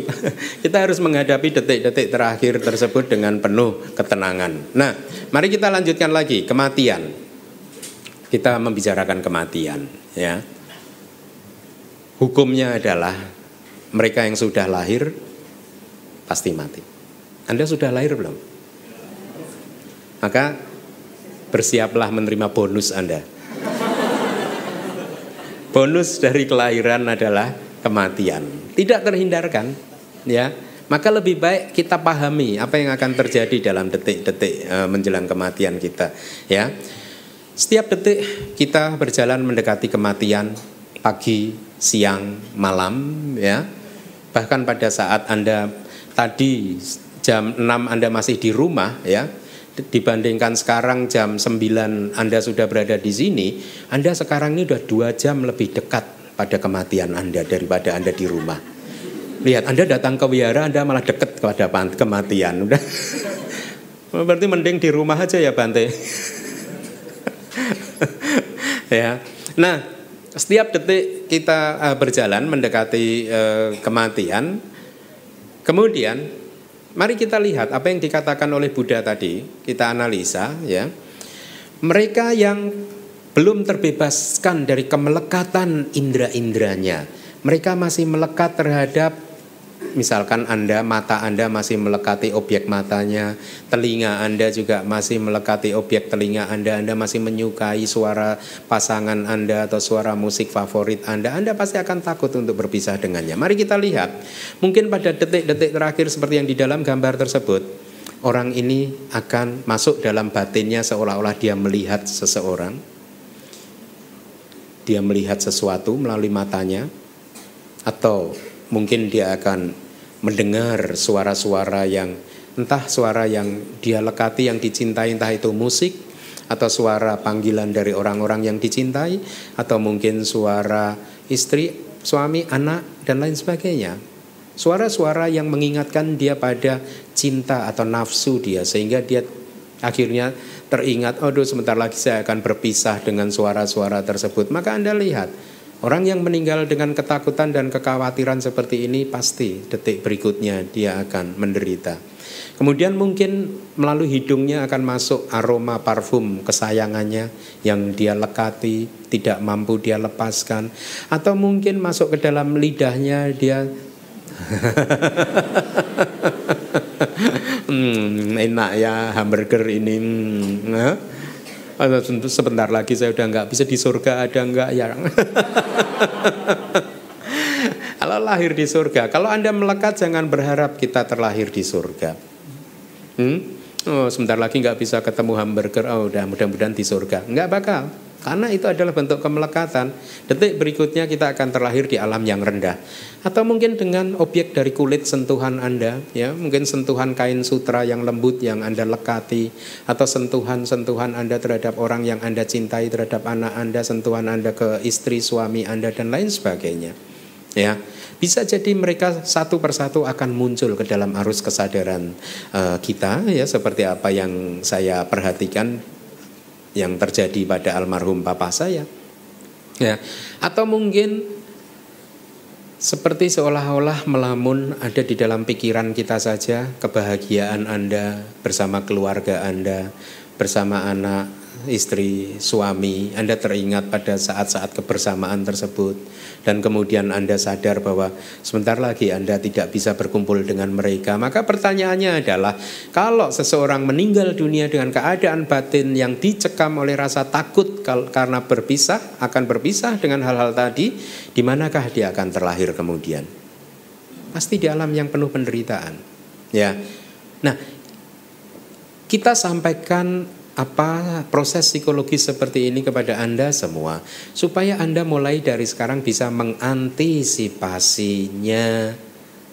Kita harus menghadapi detik-detik terakhir tersebut dengan penuh ketenangan. Nah, mari kita lanjutkan lagi, kematian. Kita membicarakan kematian, ya. Hukumnya adalah mereka yang sudah lahir pasti mati. Anda sudah lahir belum? Maka bersiaplah menerima bonus Anda. Bonus dari kelahiran adalah kematian. Tidak terhindarkan, ya. Maka lebih baik kita pahami apa yang akan terjadi dalam detik-detik menjelang kematian kita, ya. Setiap detik kita berjalan mendekati kematian, pagi, siang, malam, ya. Bahkan pada saat Anda tadi jam 6 Anda masih di rumah, ya. Dibandingkan sekarang jam 9 Anda sudah berada di sini, Anda sekarang ini sudah 2 jam lebih dekat pada kematian Anda daripada Anda di rumah. Lihat, Anda datang ke wihara, Anda malah dekat kepada kematian. Udah. Berarti mending di rumah aja ya Bante. Ya. Nah, setiap detik kita berjalan mendekati kematian. Kemudian mari kita lihat apa yang dikatakan oleh Buddha tadi, kita analisa, ya. Mereka yang belum terbebaskan dari kemelekatan indera-inderanya, mereka masih melekat terhadap, misalkan Anda, mata Anda masih melekati objek matanya, telinga Anda juga masih melekati objek telinga Anda masih menyukai suara pasangan Anda atau suara musik favorit Anda pasti akan takut untuk berpisah dengannya. Mari kita lihat, mungkin pada detik-detik terakhir seperti yang di dalam gambar tersebut, orang ini akan masuk dalam batinnya seolah-olah dia melihat seseorang, dia melihat sesuatu melalui matanya, atau mungkin dia akan mendengar suara-suara yang entah suara yang dia lekati, yang dicintai, entah itu musik atau suara panggilan dari orang-orang yang dicintai, atau mungkin suara istri, suami, anak, dan lain sebagainya. Suara-suara yang mengingatkan dia pada cinta atau nafsu dia, sehingga dia akhirnya teringat, aduh sebentar lagi saya akan berpisah dengan suara-suara tersebut. Maka Anda lihat, orang yang meninggal dengan ketakutan dan kekhawatiran seperti ini pasti detik berikutnya dia akan menderita. Kemudian mungkin melalui hidungnya akan masuk aroma parfum kesayangannya yang dia lekati, tidak mampu dia lepaskan. Atau mungkin masuk ke dalam lidahnya dia enak ya hamburger ini. Sebentar lagi saya udah nggak bisa di surga, ada nggak ya? Kalau lahir di surga, kalau Anda melekat jangan berharap kita terlahir di surga. Oh, sebentar lagi nggak bisa ketemu hamburger, oh udah mudah-mudahan di surga. Nggak bakal, karena itu adalah bentuk kemelekatan. Detik berikutnya kita akan terlahir di alam yang rendah. Atau mungkin dengan objek dari kulit sentuhan Anda, ya, mungkin sentuhan kain sutra yang lembut yang Anda lekati, atau sentuhan-sentuhan Anda terhadap orang yang Anda cintai, terhadap anak Anda, sentuhan Anda ke istri, suami Anda, dan lain sebagainya. Ya, Bisa jadi mereka satu persatu akan muncul ke dalam arus kesadaran kita, ya, seperti apa yang saya perhatikan yang terjadi pada almarhum papa saya, ya. Atau mungkin seperti seolah-olah melamun ada di dalam pikiran kita saja, kebahagiaan Anda bersama keluarga Anda, bersama anak, istri, suami. Anda teringat pada saat-saat kebersamaan tersebut, dan kemudian Anda sadar bahwa sebentar lagi Anda tidak bisa berkumpul dengan mereka. Maka pertanyaannya adalah, kalau seseorang meninggal dunia dengan keadaan batin yang dicekam oleh rasa takut karena akan berpisah dengan hal-hal tadi, di manakah dia akan terlahir kemudian? Pasti di alam yang penuh penderitaan, ya. Nah, kita sampaikan proses psikologis seperti ini kepada Anda semua, supaya Anda mulai dari sekarang bisa mengantisipasinya,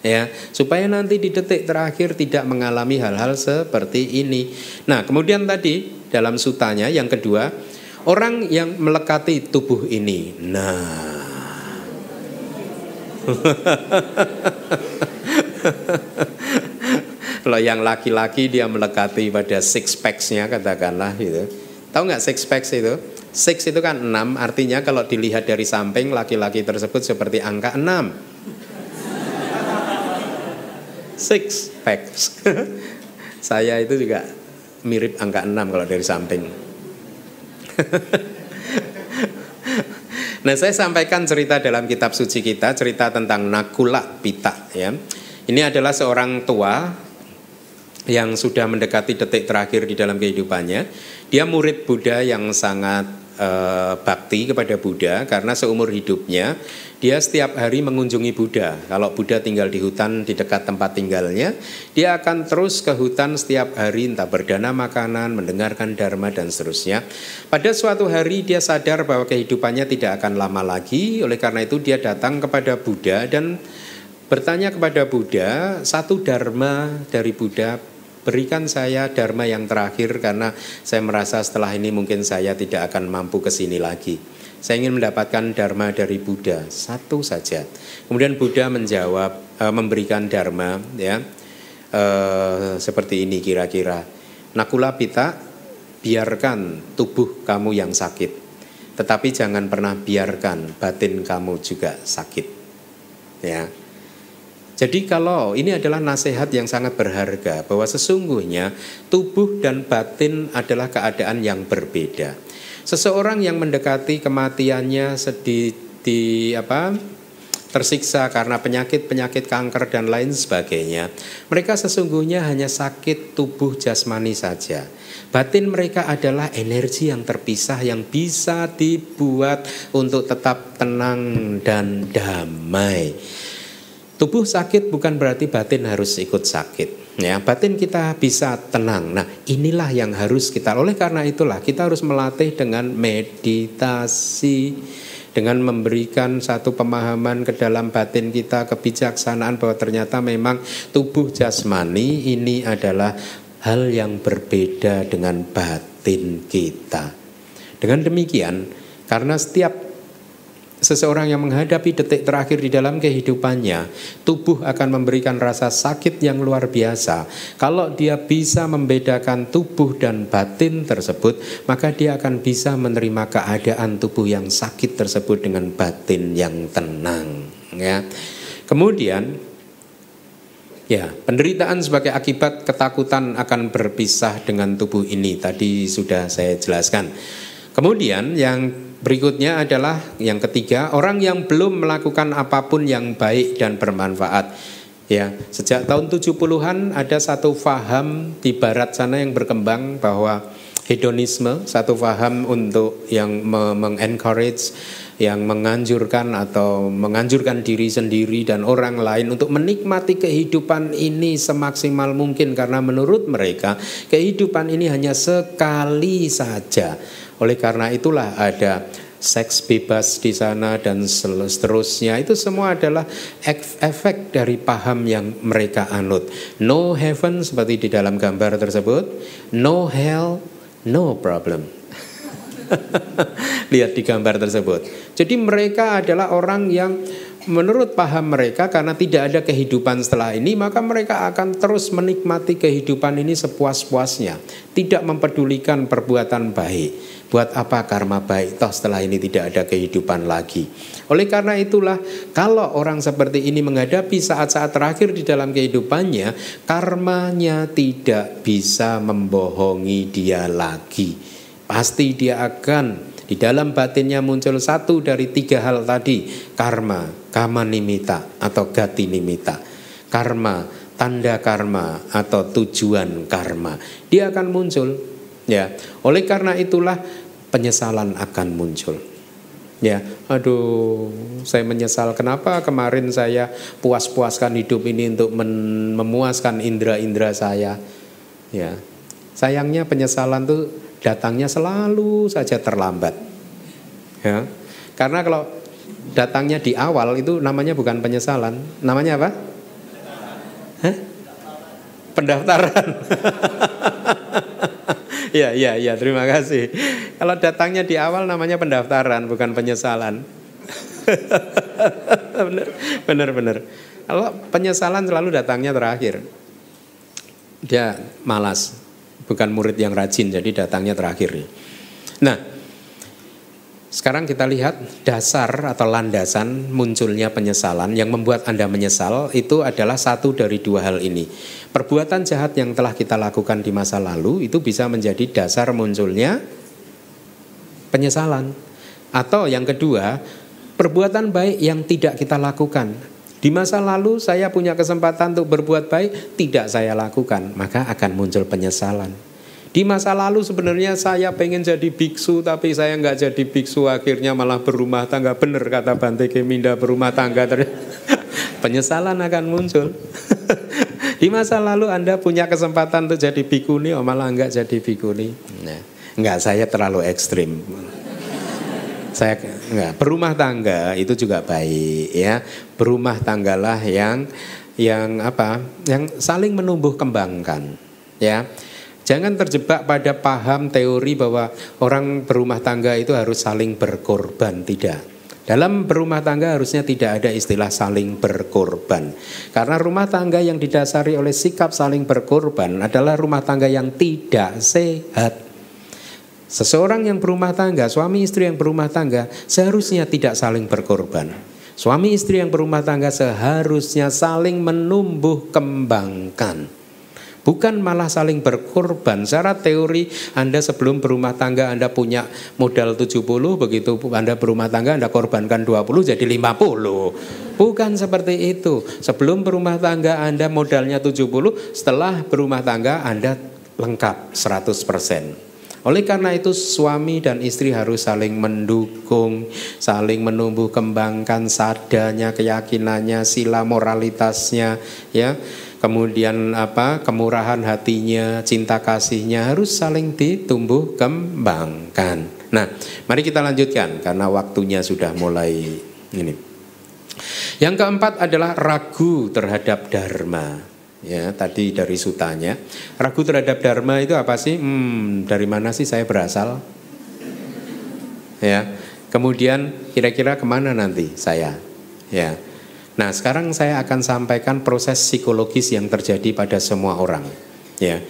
ya, supaya nanti di detik terakhir tidak mengalami hal-hal seperti ini. Nah, kemudian tadi dalam sutanya yang kedua, orang yang melekati tubuh ini. Nah, kalau yang laki-laki dia melekati pada six packs-nya, katakanlah gitu. Tahu nggak six packs itu? Six itu kan 6, artinya kalau dilihat dari samping laki-laki tersebut seperti angka 6. Six packs. Saya itu juga mirip angka 6 kalau dari samping. Nah, saya sampaikan cerita dalam kitab suci kita, cerita tentang Nakula Pita, ya. Ini adalah seorang tua yang sudah mendekati detik terakhir di dalam kehidupannya. Dia murid Buddha yang sangat bakti kepada Buddha, karena seumur hidupnya dia setiap hari mengunjungi Buddha. Kalau Buddha tinggal di hutan di dekat tempat tinggalnya, dia akan terus ke hutan setiap hari, entah berdana makanan, mendengarkan dharma, dan seterusnya. Pada suatu hari dia sadar bahwa kehidupannya tidak akan lama lagi. Oleh karena itu dia datang kepada Buddha dan bertanya kepada Buddha, satu dharma dari Buddha, berikan saya dharma yang terakhir, karena saya merasa setelah ini mungkin saya tidak akan mampu ke sini lagi. Saya ingin mendapatkan dharma dari Buddha, satu saja. Kemudian Buddha menjawab, memberikan dharma, ya, seperti ini kira-kira. Nakula Pita, biarkan tubuh kamu yang sakit, tetapi jangan pernah biarkan batin kamu juga sakit, ya. Jadi kalau ini adalah nasihat yang sangat berharga, bahwa sesungguhnya tubuh dan batin adalah keadaan yang berbeda. Seseorang yang mendekati kematiannya tersiksa karena penyakit kanker dan lain sebagainya, mereka sesungguhnya hanya sakit tubuh jasmani saja. Batin mereka adalah energi yang terpisah yang bisa dibuat untuk tetap tenang dan damai. Tubuh sakit bukan berarti batin harus ikut sakit, ya. Batin kita bisa tenang. Nah, inilah yang harus kita. Oleh karena itulah kita harus melatih dengan meditasi, dengan memberikan satu pemahaman ke dalam batin kita, kebijaksanaan bahwa ternyata memang tubuh jasmani ini adalah hal yang berbeda dengan batin kita. Dengan demikian, karena setiap seseorang yang menghadapi detik terakhir di dalam kehidupannya, tubuh akan memberikan rasa sakit yang luar biasa. Kalau dia bisa membedakan tubuh dan batin tersebut, maka dia akan bisa menerima keadaan tubuh yang sakit tersebut dengan batin yang tenang, ya. Kemudian, ya, penderitaan sebagai akibat ketakutan akan berpisah dengan tubuh ini, tadi sudah saya jelaskan. Kemudian yang berikutnya adalah yang ketiga, orang yang belum melakukan apapun yang baik dan bermanfaat. Ya, sejak tahun 70-an ada satu faham di barat sana yang berkembang bahwa hedonisme, satu faham untuk yang mengencourage, yang menganjurkan atau menganjurkan diri sendiri dan orang lain untuk menikmati kehidupan ini semaksimal mungkin, karena menurut mereka kehidupan ini hanya sekali saja. Oleh karena itulah ada seks bebas di sana dan seterusnya. Itu semua adalah efek dari paham yang mereka anut. No heaven seperti di dalam gambar tersebut, no hell, no problem. Lihat di gambar tersebut. Jadi mereka adalah orang yang menurut paham mereka, karena tidak ada kehidupan setelah ini, maka mereka akan terus menikmati kehidupan ini sepuas-puasnya, tidak mempedulikan perbuatan baik. Buat apa karma baik, toh setelah ini tidak ada kehidupan lagi. Oleh karena itulah, kalau orang seperti ini menghadapi saat-saat terakhir di dalam kehidupannya, karmanya tidak bisa membohongi dia lagi. Pasti dia akan, di dalam batinnya muncul satu dari tiga hal tadi: karma, kama nimita atau gati nimita. Karma, tanda karma atau tujuan karma. Dia akan muncul. Ya, oleh karena itulah penyesalan akan muncul. Ya, aduh, saya menyesal kenapa kemarin saya puas-puaskan hidup ini untuk memuaskan indera-indera saya. Ya, sayangnya penyesalan tuh datangnya selalu saja terlambat. Ya, karena kalau datangnya di awal itu namanya bukan penyesalan, namanya apa? Hah? Pendaftaran. Ya, terima kasih. Kalau datangnya di awal namanya pendaftaran, bukan penyesalan. Benar. Kalau penyesalan selalu datangnya terakhir. Dia malas, bukan murid yang rajin, jadi datangnya terakhir. Nah, sekarang kita lihat dasar atau landasan munculnya penyesalan. Yang membuat Anda menyesal itu adalah satu dari dua hal ini. Perbuatan jahat yang telah kita lakukan di masa lalu itu bisa menjadi dasar munculnya penyesalan. Atau yang kedua, perbuatan baik yang tidak kita lakukan. Di masa lalu saya punya kesempatan untuk berbuat baik, tidak saya lakukan, maka akan muncul penyesalan. Di masa lalu sebenarnya saya pengen jadi biksu, tapi saya nggak jadi biksu, akhirnya malah berumah tangga. Benar kata Bante Keminda, berumah tangga. Penyesalan akan muncul. Di masa lalu Anda punya kesempatan untuk jadi bikuni, malah nggak jadi bikuni. Nah, nggak, saya terlalu ekstrim. Saya nggak, berumah tangga itu juga baik, ya. Berumah tanggalah yang saling menumbuh kembangkan, ya. Jangan terjebak pada paham teori bahwa orang berumah tangga itu harus saling berkorban. Tidak. Dalam berumah tangga harusnya tidak ada istilah saling berkorban. Karena rumah tangga yang didasari oleh sikap saling berkorban adalah rumah tangga yang tidak sehat. Seseorang yang berumah tangga, suami istri yang berumah tangga, seharusnya tidak saling berkorban. Suami istri yang berumah tangga seharusnya saling menumbuh kembangkan, bukan malah saling berkorban. Secara teori Anda sebelum berumah tangga Anda punya modal 70, begitu Anda berumah tangga Anda korbankan 20 jadi 50. Bukan seperti itu. Sebelum berumah tangga Anda modalnya 70, setelah berumah tangga Anda lengkap 100%. Oleh karena itu suami dan istri harus saling mendukung, saling menumbuh kembangkan sadanya, keyakinannya, sila moralitasnya, ya. Kemudian kemurahan hatinya, cinta kasihnya harus saling ditumbuh kembangkan. Nah, mari kita lanjutkan karena waktunya sudah mulai ini. Yang keempat adalah ragu terhadap dharma. Ya, tadi dari sutanya, ragu terhadap dharma itu apa sih? Dari mana sih saya berasal? Ya, kemudian kira-kira kemana nanti saya? Ya. Nah, sekarang saya akan sampaikan proses psikologis yang terjadi pada semua orang. Ya,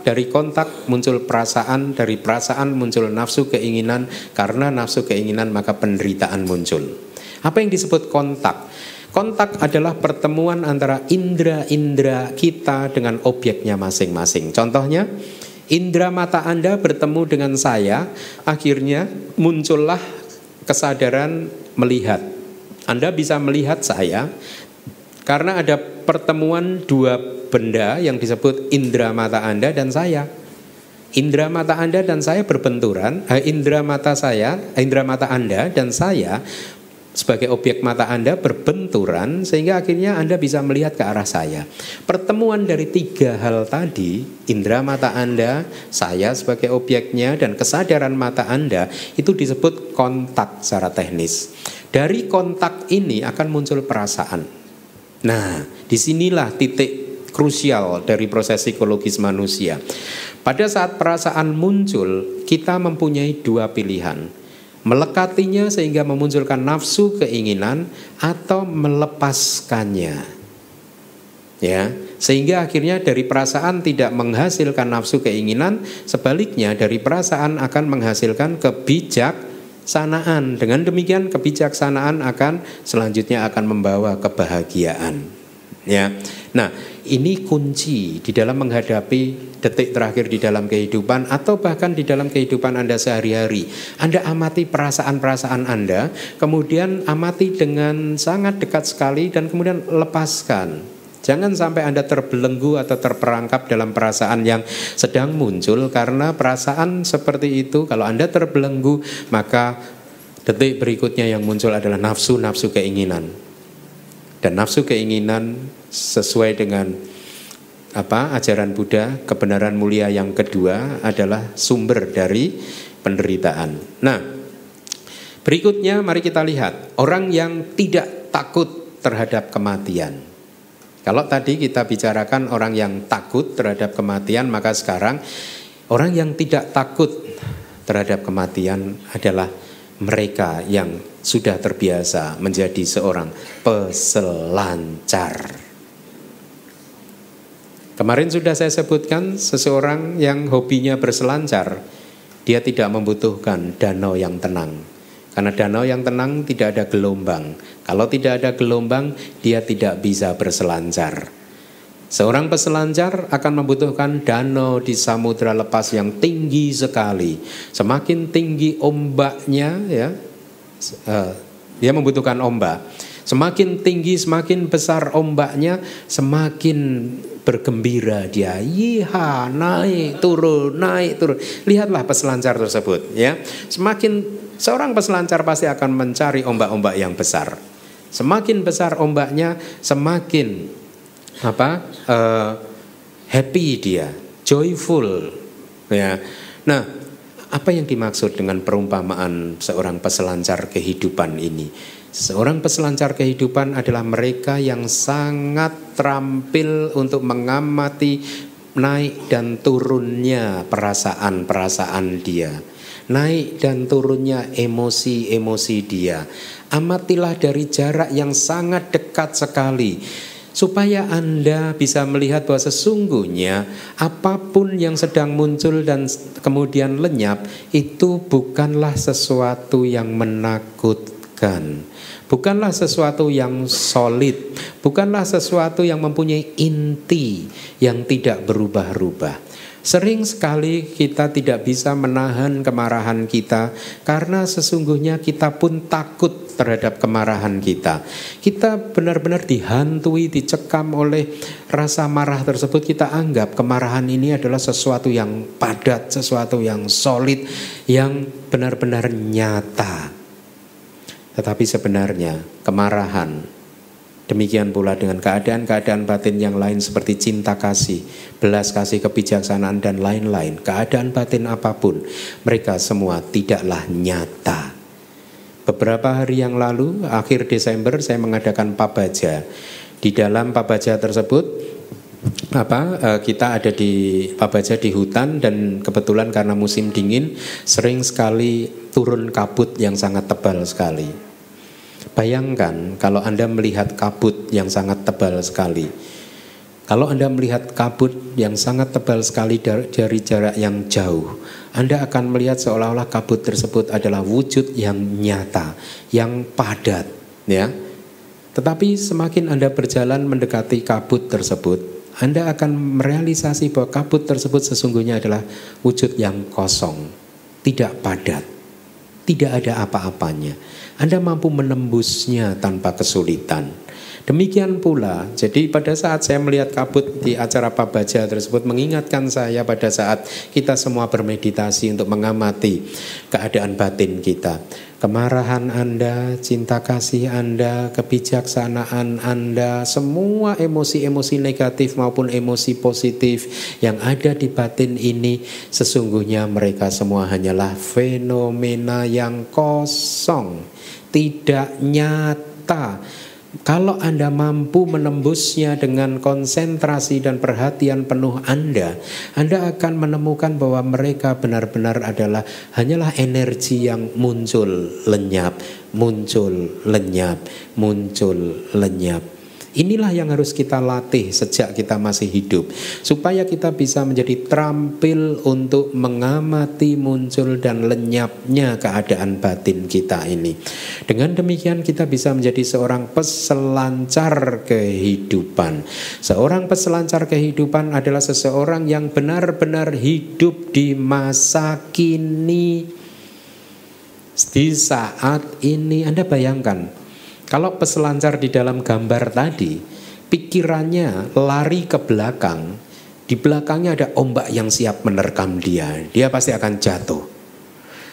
dari kontak muncul perasaan, dari perasaan muncul nafsu keinginan, karena nafsu keinginan maka penderitaan muncul. Apa yang disebut kontak? Kontak adalah pertemuan antara indera-indera kita dengan objeknya masing-masing. Contohnya, indera mata Anda bertemu dengan saya, akhirnya muncullah kesadaran melihat. Anda bisa melihat saya karena ada pertemuan dua benda yang disebut indera mata Anda dan saya. Indera mata Anda dan saya berbenturan, indera mata Anda dan saya sebagai objek mata Anda berbenturan sehingga akhirnya Anda bisa melihat ke arah saya. Pertemuan dari tiga hal tadi, indera mata Anda, saya sebagai objeknya, dan kesadaran mata Anda, itu disebut kontak secara teknis. Dari kontak ini akan muncul perasaan. Nah, disinilah titik krusial dari proses psikologis manusia. Pada saat perasaan muncul, kita mempunyai dua pilihan. melekatinya sehingga memunculkan nafsu keinginan, atau melepaskannya. Ya, sehingga akhirnya dari perasaan tidak menghasilkan nafsu keinginan, sebaliknya dari perasaan akan menghasilkan kebijaksanaan. Dengan demikian kebijaksanaan akan selanjutnya akan membawa kebahagiaan. Ya. Nah, ini kunci di dalam menghadapi detik terakhir di dalam kehidupan atau bahkan di dalam kehidupan Anda sehari-hari. Anda amati perasaan-perasaan Anda, kemudian amati dengan sangat dekat sekali dan kemudian lepaskan. Jangan sampai Anda terbelenggu atau terperangkap dalam perasaan yang sedang muncul, karena perasaan seperti itu kalau Anda terbelenggu, maka detik berikutnya yang muncul adalah nafsu-nafsu keinginan. Dan nafsu keinginan sesuai dengan ajaran Buddha, kebenaran mulia yang kedua adalah sumber dari penderitaan. Nah, berikutnya mari kita lihat orang yang tidak takut terhadap kematian. Kalau tadi kita bicarakan orang yang takut terhadap kematian, maka sekarang orang yang tidak takut terhadap kematian adalah mereka yang sudah terbiasa menjadi seorang peselancar. Kemarin sudah saya sebutkan, seseorang yang hobinya berselancar, dia tidak membutuhkan danau yang tenang. Karena danau yang tenang tidak ada gelombang. Kalau tidak ada gelombang, dia tidak bisa berselancar. Seorang peselancar akan membutuhkan danau di samudra lepas yang tinggi sekali. Semakin tinggi ombaknya, ya, dia membutuhkan ombak. Semakin tinggi, semakin besar ombaknya, semakin bergembira dia. Yiha, naik turun. Lihatlah peselancar tersebut, ya. Seorang peselancar pasti akan mencari ombak-ombak yang besar. Semakin besar ombaknya, semakin happy dia, joyful, ya. Nah, apa yang dimaksud dengan perumpamaan seorang peselancar kehidupan ini? Seorang peselancar kehidupan adalah mereka yang sangat terampil untuk mengamati naik dan turunnya perasaan-perasaan dia, naik dan turunnya emosi-emosi dia. Amatilah dari jarak yang sangat dekat sekali, supaya Anda bisa melihat bahwa sesungguhnya apapun yang sedang muncul dan kemudian lenyap itu bukanlah sesuatu yang menakutkan, bukanlah sesuatu yang solid, bukanlah sesuatu yang mempunyai inti yang tidak berubah-ubah. Sering sekali kita tidak bisa menahan kemarahan kita karena sesungguhnya kita pun takut terhadap kemarahan kita. Kita benar-benar dihantui, dicekam oleh rasa marah tersebut. Kita anggap kemarahan ini adalah sesuatu yang padat, sesuatu yang solid, yang benar-benar nyata. Tetapi sebenarnya kemarahan, demikian pula dengan keadaan-keadaan batin yang lain seperti cinta kasih, belas kasih, kebijaksanaan dan lain-lain, keadaan batin apapun, mereka semua tidaklah nyata. Beberapa hari yang lalu, akhir Desember, saya mengadakan pabaja. Di dalam pabaja tersebut, kita ada di pabaja di hutan, dan kebetulan karena musim dingin, sering sekali turun kabut yang sangat tebal sekali. Bayangkan kalau Anda melihat kabut yang sangat tebal sekali. Kalau Anda melihat kabut yang sangat tebal sekali dari jarak yang jauh, Anda akan melihat seolah-olah kabut tersebut adalah wujud yang nyata, yang padat, ya. Tetapi semakin Anda berjalan mendekati kabut tersebut, Anda akan merealisasi bahwa kabut tersebut sesungguhnya adalah wujud yang kosong, tidak padat, tidak ada apa-apanya. Anda mampu menembusnya tanpa kesulitan. Demikian pula, jadi pada saat saya melihat kabut di acara pabaja tersebut mengingatkan saya pada saat kita semua bermeditasi untuk mengamati keadaan batin kita. Kemarahan Anda, cinta kasih Anda, kebijaksanaan Anda, semua emosi-emosi negatif maupun emosi positif yang ada di batin ini, sesungguhnya mereka semua hanyalah fenomena yang kosong, tidak nyata. Kalau Anda mampu menembusnya dengan konsentrasi dan perhatian penuh Anda akan menemukan bahwa mereka benar-benar adalah hanyalah energi yang muncul, lenyap, muncul, lenyap, muncul, lenyap. Inilah yang harus kita latih sejak kita masih hidup, supaya kita bisa menjadi terampil untuk mengamati muncul dan lenyapnya keadaan batin kita ini. Dengan demikian kita bisa menjadi seorang peselancar kehidupan. Seorang peselancar kehidupan adalah seseorang yang benar-benar hidup di masa kini, di saat ini. Anda bayangkan, kalau peselancar di dalam gambar tadi, pikirannya lari ke belakang, di belakangnya ada ombak yang siap menerkam dia pasti akan jatuh.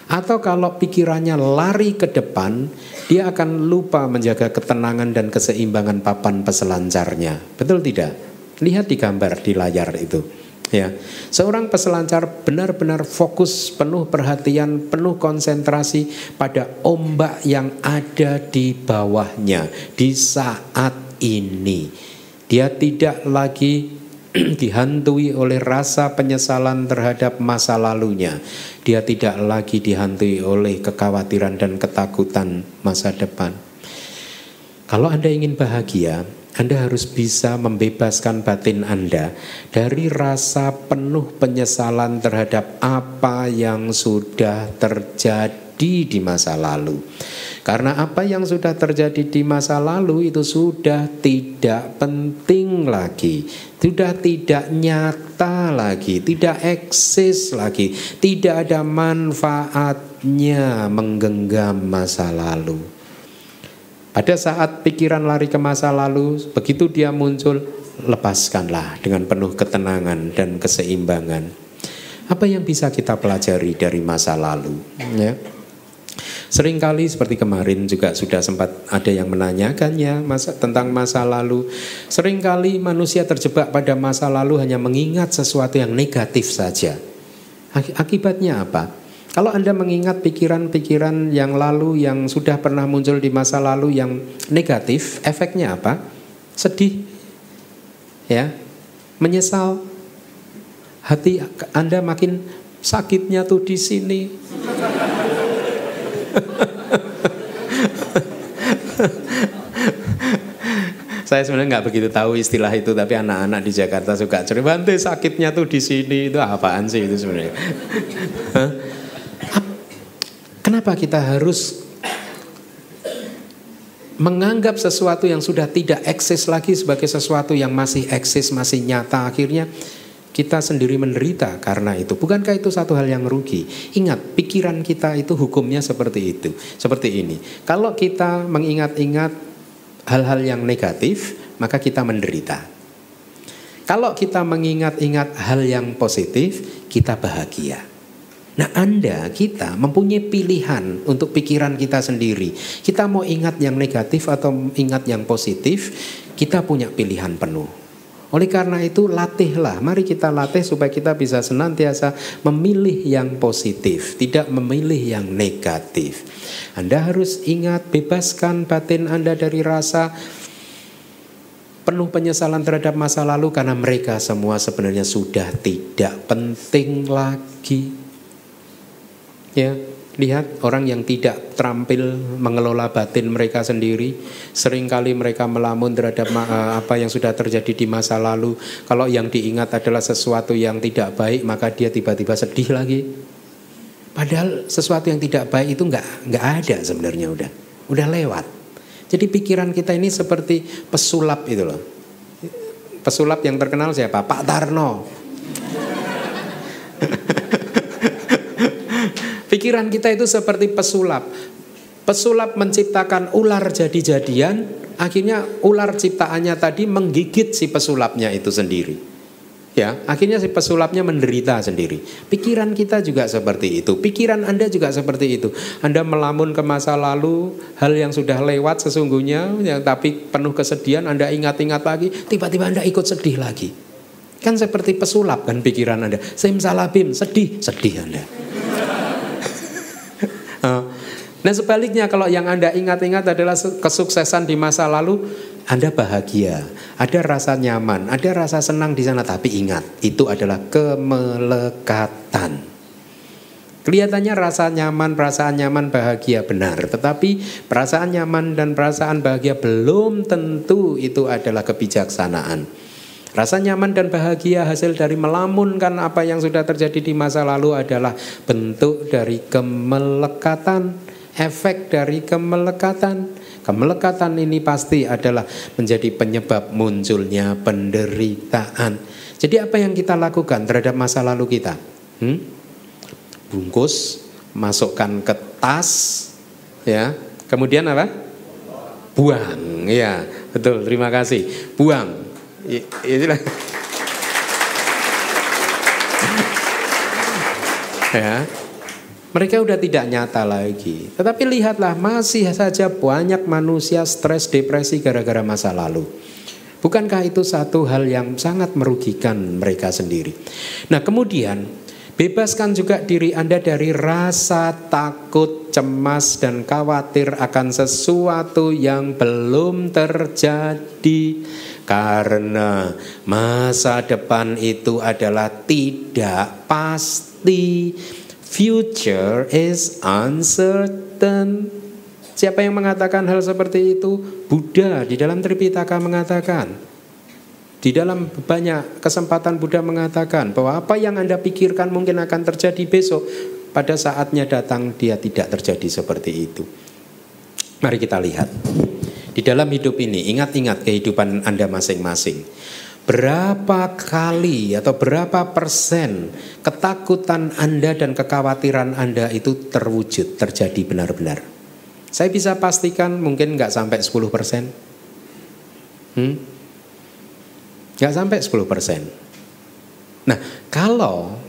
Atau kalau pikirannya lari ke depan, dia akan lupa menjaga ketenangan dan keseimbangan papan peselancarnya. Betul tidak? Lihat di gambar di layar itu. Ya, seorang peselancar benar-benar fokus, penuh perhatian, penuh konsentrasi pada ombak yang ada di bawahnya di saat ini. Dia tidak lagi dihantui oleh rasa penyesalan terhadap masa lalunya. Dia tidak lagi dihantui oleh kekhawatiran dan ketakutan masa depan. Kalau Anda ingin bahagia, Anda harus bisa membebaskan batin Anda dari rasa penuh penyesalan terhadap apa yang sudah terjadi di masa lalu. Karena apa yang sudah terjadi di masa lalu itu sudah tidak penting lagi, sudah tidak nyata lagi, tidak eksis lagi, tidak ada manfaatnya menggenggam masa lalu. Pada saat pikiran lari ke masa lalu, begitu dia muncul, lepaskanlah dengan penuh ketenangan dan keseimbangan. Apa yang bisa kita pelajari dari masa lalu? Ya. Seringkali seperti kemarin juga sudah sempat ada yang menanyakannya tentang masa lalu. Seringkali manusia terjebak pada masa lalu hanya mengingat sesuatu yang negatif saja. Akibatnya apa? Kalau Anda mengingat pikiran-pikiran yang lalu yang sudah pernah muncul di masa lalu yang negatif, efeknya apa? Sedih, ya, menyesal. Hati Anda makin sakitnya tuh di sini. Saya sebenarnya nggak begitu tahu istilah itu, tapi anak-anak di Jakarta suka cerita, "Bante sakitnya tuh di sini." Itu apaan sih itu sebenarnya? Kenapa kita harus menganggap sesuatu yang sudah tidak eksis lagi sebagai sesuatu yang masih eksis, masih nyata? Akhirnya kita sendiri menderita karena itu. Bukankah itu satu hal yang rugi? Ingat, pikiran kita itu hukumnya seperti itu, seperti ini. Kalau kita mengingat-ingat hal-hal yang negatif, maka kita menderita. Kalau kita mengingat-ingat hal yang positif, kita bahagia. Nah, kita mempunyai pilihan untuk pikiran kita sendiri. Kita mau ingat yang negatif atau ingat yang positif, kita punya pilihan penuh. Oleh karena itu, latihlah. Mari kita latih supaya kita bisa senantiasa memilih yang positif, tidak memilih yang negatif. Anda harus ingat, bebaskan batin Anda dari rasa penuh penyesalan terhadap masa lalu, karena mereka semua sebenarnya sudah tidak penting lagi. Ya, lihat orang yang tidak terampil mengelola batin mereka sendiri, seringkali mereka melamun terhadap apa yang sudah terjadi di masa lalu. Kalau yang diingat adalah sesuatu yang tidak baik, maka dia tiba-tiba sedih lagi. Padahal sesuatu yang tidak baik itu nggak ada sebenarnya, udah lewat. Jadi pikiran kita ini seperti pesulap itu loh. Pesulap yang terkenal siapa? Pak Tarno. Pikiran kita itu seperti pesulap. Pesulap menciptakan ular jadi-jadian, akhirnya ular ciptaannya tadi menggigit si pesulapnya itu sendiri. Ya, akhirnya si pesulapnya menderita sendiri. Pikiran kita juga seperti itu. Pikiran Anda juga seperti itu. Anda melamun ke masa lalu, hal yang sudah lewat sesungguhnya, ya, tapi penuh kesedihan, Anda ingat-ingat lagi, tiba-tiba Anda ikut sedih lagi. Kan seperti pesulap kan pikiran Anda. Simsalabim, sedih Anda. Nah sebaliknya kalau yang Anda ingat-ingat adalah kesuksesan di masa lalu, Anda bahagia, ada rasa nyaman, ada rasa senang di sana. Tapi ingat, itu adalah kemelekatan. Kelihatannya rasa nyaman, perasaan nyaman, bahagia benar. Tetapi perasaan nyaman dan perasaan bahagia belum tentu itu adalah kebijaksanaan. Rasa nyaman dan bahagia hasil dari melamunkan apa yang sudah terjadi di masa lalu adalah bentuk dari kemelekatan, efek dari kemelekatan. Kemelekatan ini pasti adalah menjadi penyebab munculnya penderitaan. Jadi apa yang kita lakukan terhadap masa lalu kita? Bungkus, masukkan ke tas, ya. Kemudian apa? Buang, ya, betul. Terima kasih. Buang. Itulah. Ya. Mereka udah tidak nyata lagi. Tetapi lihatlah, masih saja banyak manusia stres, depresi gara-gara masa lalu. Bukankah itu satu hal yang sangat merugikan mereka sendiri? Nah, kemudian bebaskan juga diri Anda dari rasa takut, cemas, dan khawatir akan sesuatu yang belum terjadi. Karena masa depan itu adalah tidak pasti. Future is uncertain. Siapa yang mengatakan hal seperti itu? Buddha di dalam Tripitaka mengatakan. Di dalam banyak kesempatan Buddha mengatakan bahwa apa yang Anda pikirkan mungkin akan terjadi besok, pada saatnya datang dia tidak terjadi seperti itu. Mari kita lihat. Di dalam hidup ini, ingat-ingat kehidupan Anda masing-masing. Berapa kali atau berapa persen ketakutan Anda dan kekhawatiran Anda itu terwujud, terjadi benar-benar? Saya bisa pastikan mungkin nggak sampai 10%. Nggak sampai 10%. Nah, kalau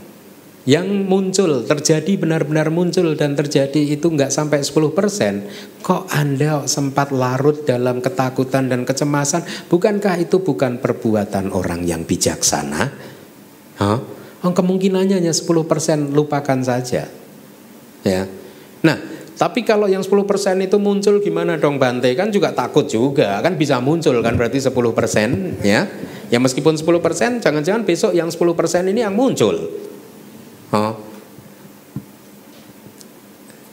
yang muncul, terjadi benar-benar muncul dan terjadi itu nggak sampai 10%, kok Anda sempat larut dalam ketakutan dan kecemasan? Bukankah itu bukan perbuatan orang yang bijaksana? Kemungkinannya hanya 10%, lupakan saja. Ya. Nah, tapi kalau yang 10% itu muncul gimana dong Bante? Kan juga takut juga, kan bisa muncul kan berarti 10%, ya. Ya meskipun 10%, jangan-jangan besok yang 10% ini yang muncul.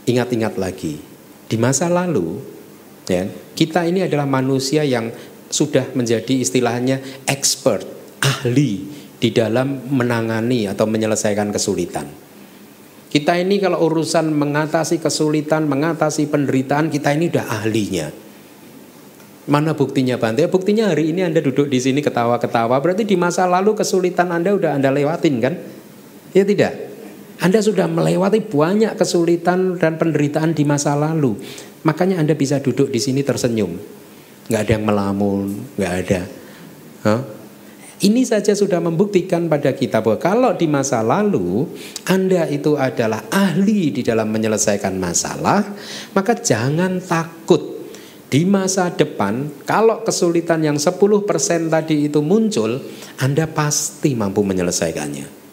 Ingat-ingat lagi, di masa lalu, ya, kita ini adalah manusia yang sudah menjadi istilahnya expert, ahli di dalam menangani atau menyelesaikan kesulitan. Kita ini kalau urusan mengatasi kesulitan, mengatasi penderitaan, kita ini udah ahlinya. Mana buktinya Bante? Buktinya hari ini Anda duduk di sini ketawa-ketawa, berarti di masa lalu kesulitan Anda udah Anda lewatin kan? Ya tidak? Anda sudah melewati banyak kesulitan dan penderitaan di masa lalu. Makanya Anda bisa duduk di sini tersenyum. Nggak ada yang melamun, nggak ada. Ini saja sudah membuktikan pada kita bahwa kalau di masa lalu Anda itu adalah ahli di dalam menyelesaikan masalah, maka jangan takut. Di masa depan, kalau kesulitan yang 10% tadi itu muncul, Anda pasti mampu menyelesaikannya.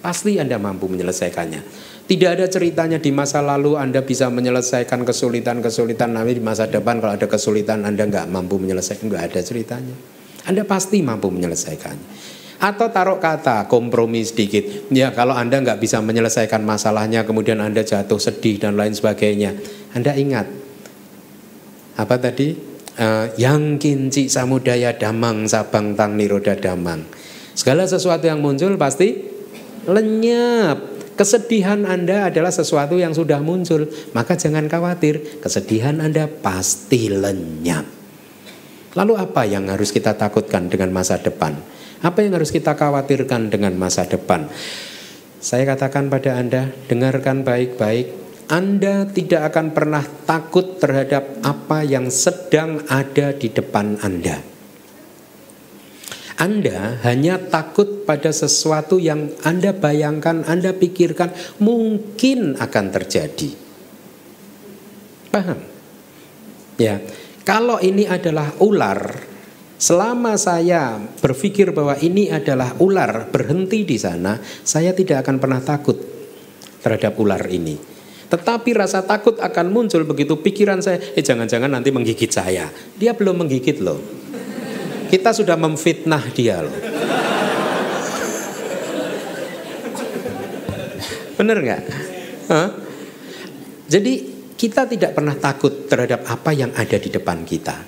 Pasti Anda mampu menyelesaikannya. Tidak ada ceritanya di masa lalu Anda bisa menyelesaikan kesulitan-kesulitan, nanti di masa depan kalau ada kesulitan Anda nggak mampu menyelesaikan, nggak ada ceritanya. Anda pasti mampu menyelesaikannya. Atau taruh kata kompromi sedikit. Ya kalau Anda nggak bisa menyelesaikan masalahnya, kemudian Anda jatuh sedih dan lain sebagainya. Anda ingat apa tadi? Yang kinci samudaya damang sabang tang niroda damang. Segala sesuatu yang muncul pasti lenyap. Kesedihan Anda adalah sesuatu yang sudah muncul, maka jangan khawatir, kesedihan Anda pasti lenyap. Lalu apa yang harus kita takutkan dengan masa depan? Apa yang harus kita khawatirkan dengan masa depan? Saya katakan pada Anda, dengarkan baik-baik. Anda tidak akan pernah takut terhadap apa yang sedang ada di depan Anda. Anda hanya takut pada sesuatu yang Anda bayangkan, Anda pikirkan mungkin akan terjadi. Paham? Ya, kalau ini adalah ular, selama saya berpikir bahwa ini adalah ular, berhenti di sana, saya tidak akan pernah takut terhadap ular ini. Tetapi rasa takut akan muncul begitu pikiran saya, jangan-jangan nanti menggigit saya. Dia belum menggigit loh. Kita sudah memfitnah dia loh. Bener nggak? Jadi kita tidak pernah takut terhadap apa yang ada di depan kita.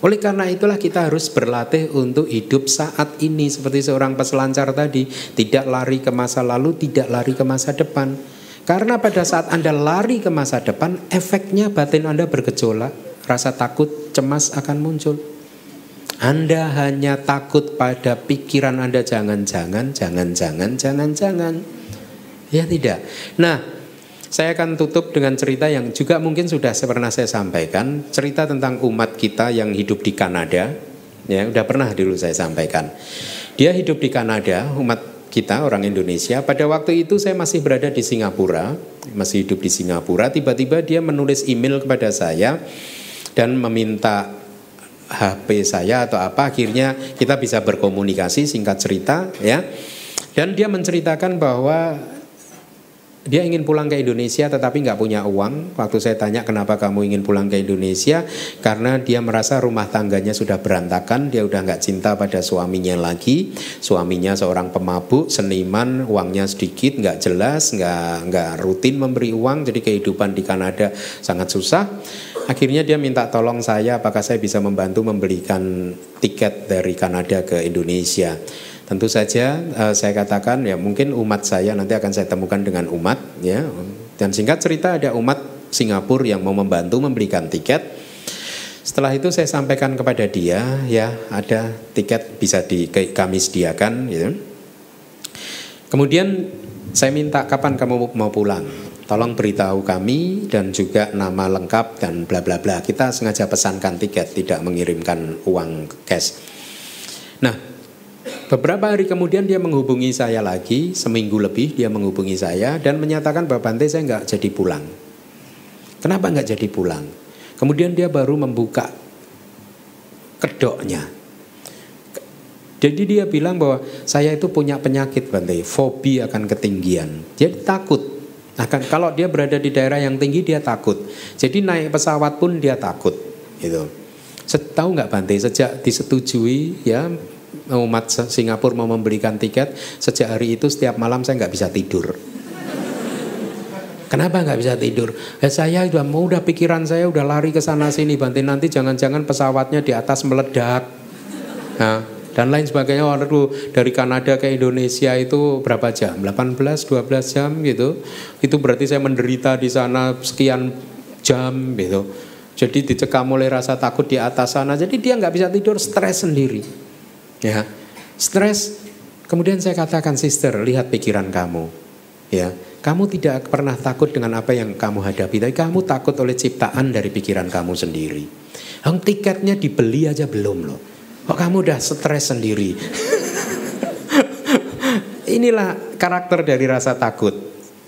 Oleh karena itulah kita harus berlatih untuk hidup saat ini. Seperti seorang peselancar tadi, tidak lari ke masa lalu, tidak lari ke masa depan. Karena pada saat Anda lari ke masa depan, efeknya batin Anda bergejolak, rasa takut, cemas akan muncul. Anda hanya takut pada pikiran Anda, jangan-jangan. Ya tidak. Nah, saya akan tutup dengan cerita yang juga mungkin sudah pernah saya sampaikan. Cerita tentang umat kita yang hidup di Kanada. Ya, udah pernah dulu saya sampaikan. Dia hidup di Kanada, umat kita orang Indonesia. Pada waktu itu saya masih berada di Singapura, masih hidup di Singapura. Tiba-tiba dia menulis email kepada saya dan meminta HP saya atau apa. Akhirnya kita bisa berkomunikasi, singkat cerita ya. Dan dia menceritakan bahwa dia ingin pulang ke Indonesia tetapi nggak punya uang. Waktu saya tanya kenapa kamu ingin pulang ke Indonesia, karena dia merasa rumah tangganya sudah berantakan. Dia udah nggak cinta pada suaminya lagi. Suaminya seorang pemabuk, seniman, uangnya sedikit, nggak jelas, nggak rutin memberi uang. Jadi kehidupan di Kanada sangat susah. Akhirnya dia minta tolong saya, apakah saya bisa membantu membelikan tiket dari Kanada ke Indonesia. Tentu saja saya katakan ya mungkin umat saya nanti akan saya temukan dengan umat ya. Dan singkat cerita ada umat Singapura yang mau membantu membelikan tiket. Setelah itu saya sampaikan kepada dia ya ada tiket bisa kami sediakan gitu. Kemudian saya minta kapan kamu mau pulang? Tolong beritahu kami dan juga nama lengkap dan bla bla bla. Kita sengaja pesankan tiket, tidak mengirimkan uang cash. Nah, beberapa hari kemudian dia menghubungi saya lagi, seminggu lebih dia menghubungi saya dan menyatakan bahwa Bante saya nggak jadi pulang. Kenapa nggak jadi pulang? Kemudian dia baru membuka kedoknya. Jadi dia bilang bahwa saya itu punya penyakit Bante, fobia akan ketinggian. Jadi takut. Kalau dia berada di daerah yang tinggi dia takut. Jadi naik pesawat pun dia takut. Gitu. Tahu nggak Bante? Sejak disetujui ya umat Singapura mau membelikan tiket, sejak hari itu setiap malam saya nggak bisa tidur. Kenapa nggak bisa tidur? Saya udah pikiran saya udah lari ke sana sini Bante, nanti jangan-jangan pesawatnya di atas meledak. Nah, dan lain sebagainya. Waduh, dari Kanada ke Indonesia itu berapa jam? 18-12 jam gitu. Itu berarti saya menderita di sana sekian jam gitu. Jadi dicekam oleh rasa takut di atas sana. Jadi dia nggak bisa tidur, stres sendiri. Ya, stres. Kemudian saya katakan, sister, lihat pikiran kamu. Ya, kamu tidak pernah takut dengan apa yang kamu hadapi, tapi kamu takut oleh ciptaan dari pikiran kamu sendiri. Tiketnya dibeli aja belum loh. Kok kamu udah stres sendiri? Inilah karakter dari rasa takut.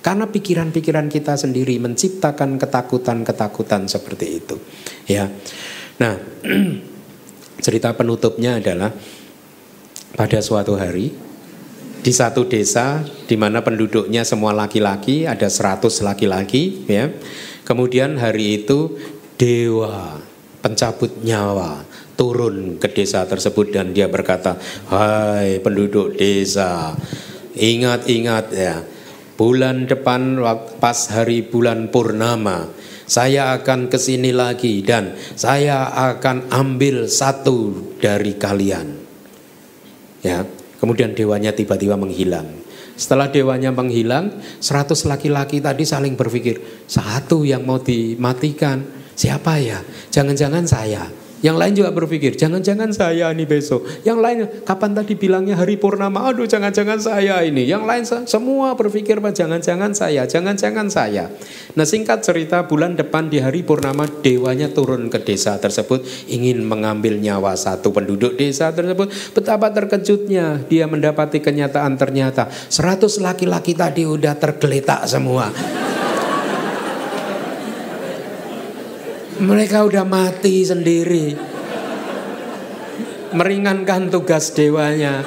Karena pikiran-pikiran kita sendiri menciptakan ketakutan-ketakutan seperti itu. Ya. Nah, cerita penutupnya adalah pada suatu hari di satu desa di mana penduduknya semua laki-laki, ada 100 laki-laki, ya. Kemudian hari itu dewa pencabut nyawa turun ke desa tersebut dan dia berkata, hai penduduk desa, ingat-ingat ya, bulan depan pas hari bulan purnama saya akan kesini lagi dan saya akan ambil satu dari kalian. Ya, kemudian dewanya tiba-tiba menghilang. Setelah dewanya menghilang, 100 laki-laki tadi saling berpikir, satu yang mau dimatikan, siapa ya? Jangan-jangan saya. Yang lain juga berpikir, jangan-jangan saya ini besok. Yang lain, kapan tadi bilangnya hari purnama? Aduh, jangan-jangan saya ini. Yang lain semua berpikir, jangan-jangan saya, jangan-jangan saya. Nah, singkat cerita, bulan depan di hari purnama dewanya turun ke desa tersebut, ingin mengambil nyawa satu penduduk desa tersebut. Betapa terkejutnya dia mendapati kenyataan, ternyata 100 laki-laki tadi udah tergeletak semua. Mereka udah mati sendiri, meringankan tugas dewanya.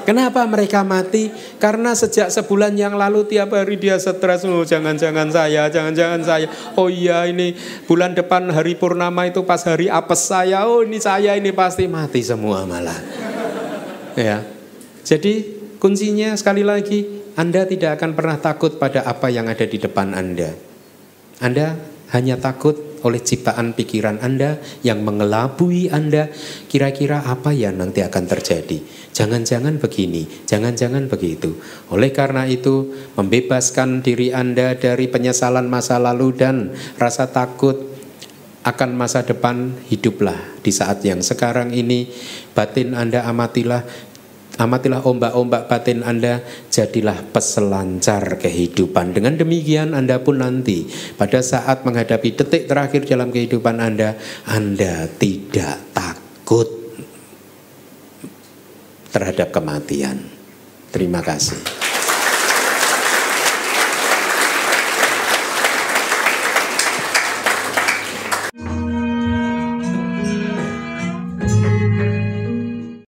Kenapa mereka mati? Karena sejak sebulan yang lalu tiap hari dia stres. Oh, jangan-jangan saya. Oh iya, ini bulan depan hari purnama itu pas hari apes saya. Oh, ini saya ini pasti mati semua malah. Ya. Jadi kuncinya sekali lagi, Anda tidak akan pernah takut pada apa yang ada di depan Anda. Anda hanya takut oleh ciptaan pikiran Anda yang mengelabui Anda. Kira-kira apa yang nanti akan terjadi? Jangan-jangan begini, jangan-jangan begitu. Oleh karena itu, membebaskan diri Anda dari penyesalan masa lalu dan rasa takut akan masa depan, hiduplah di saat yang sekarang ini. Batin Anda amatilah ombak-ombak batin Anda, jadilah peselancar kehidupan. Dengan demikian Anda pun nanti pada saat menghadapi detik terakhir dalam kehidupan Anda tidak takut terhadap kematian. Terima kasih.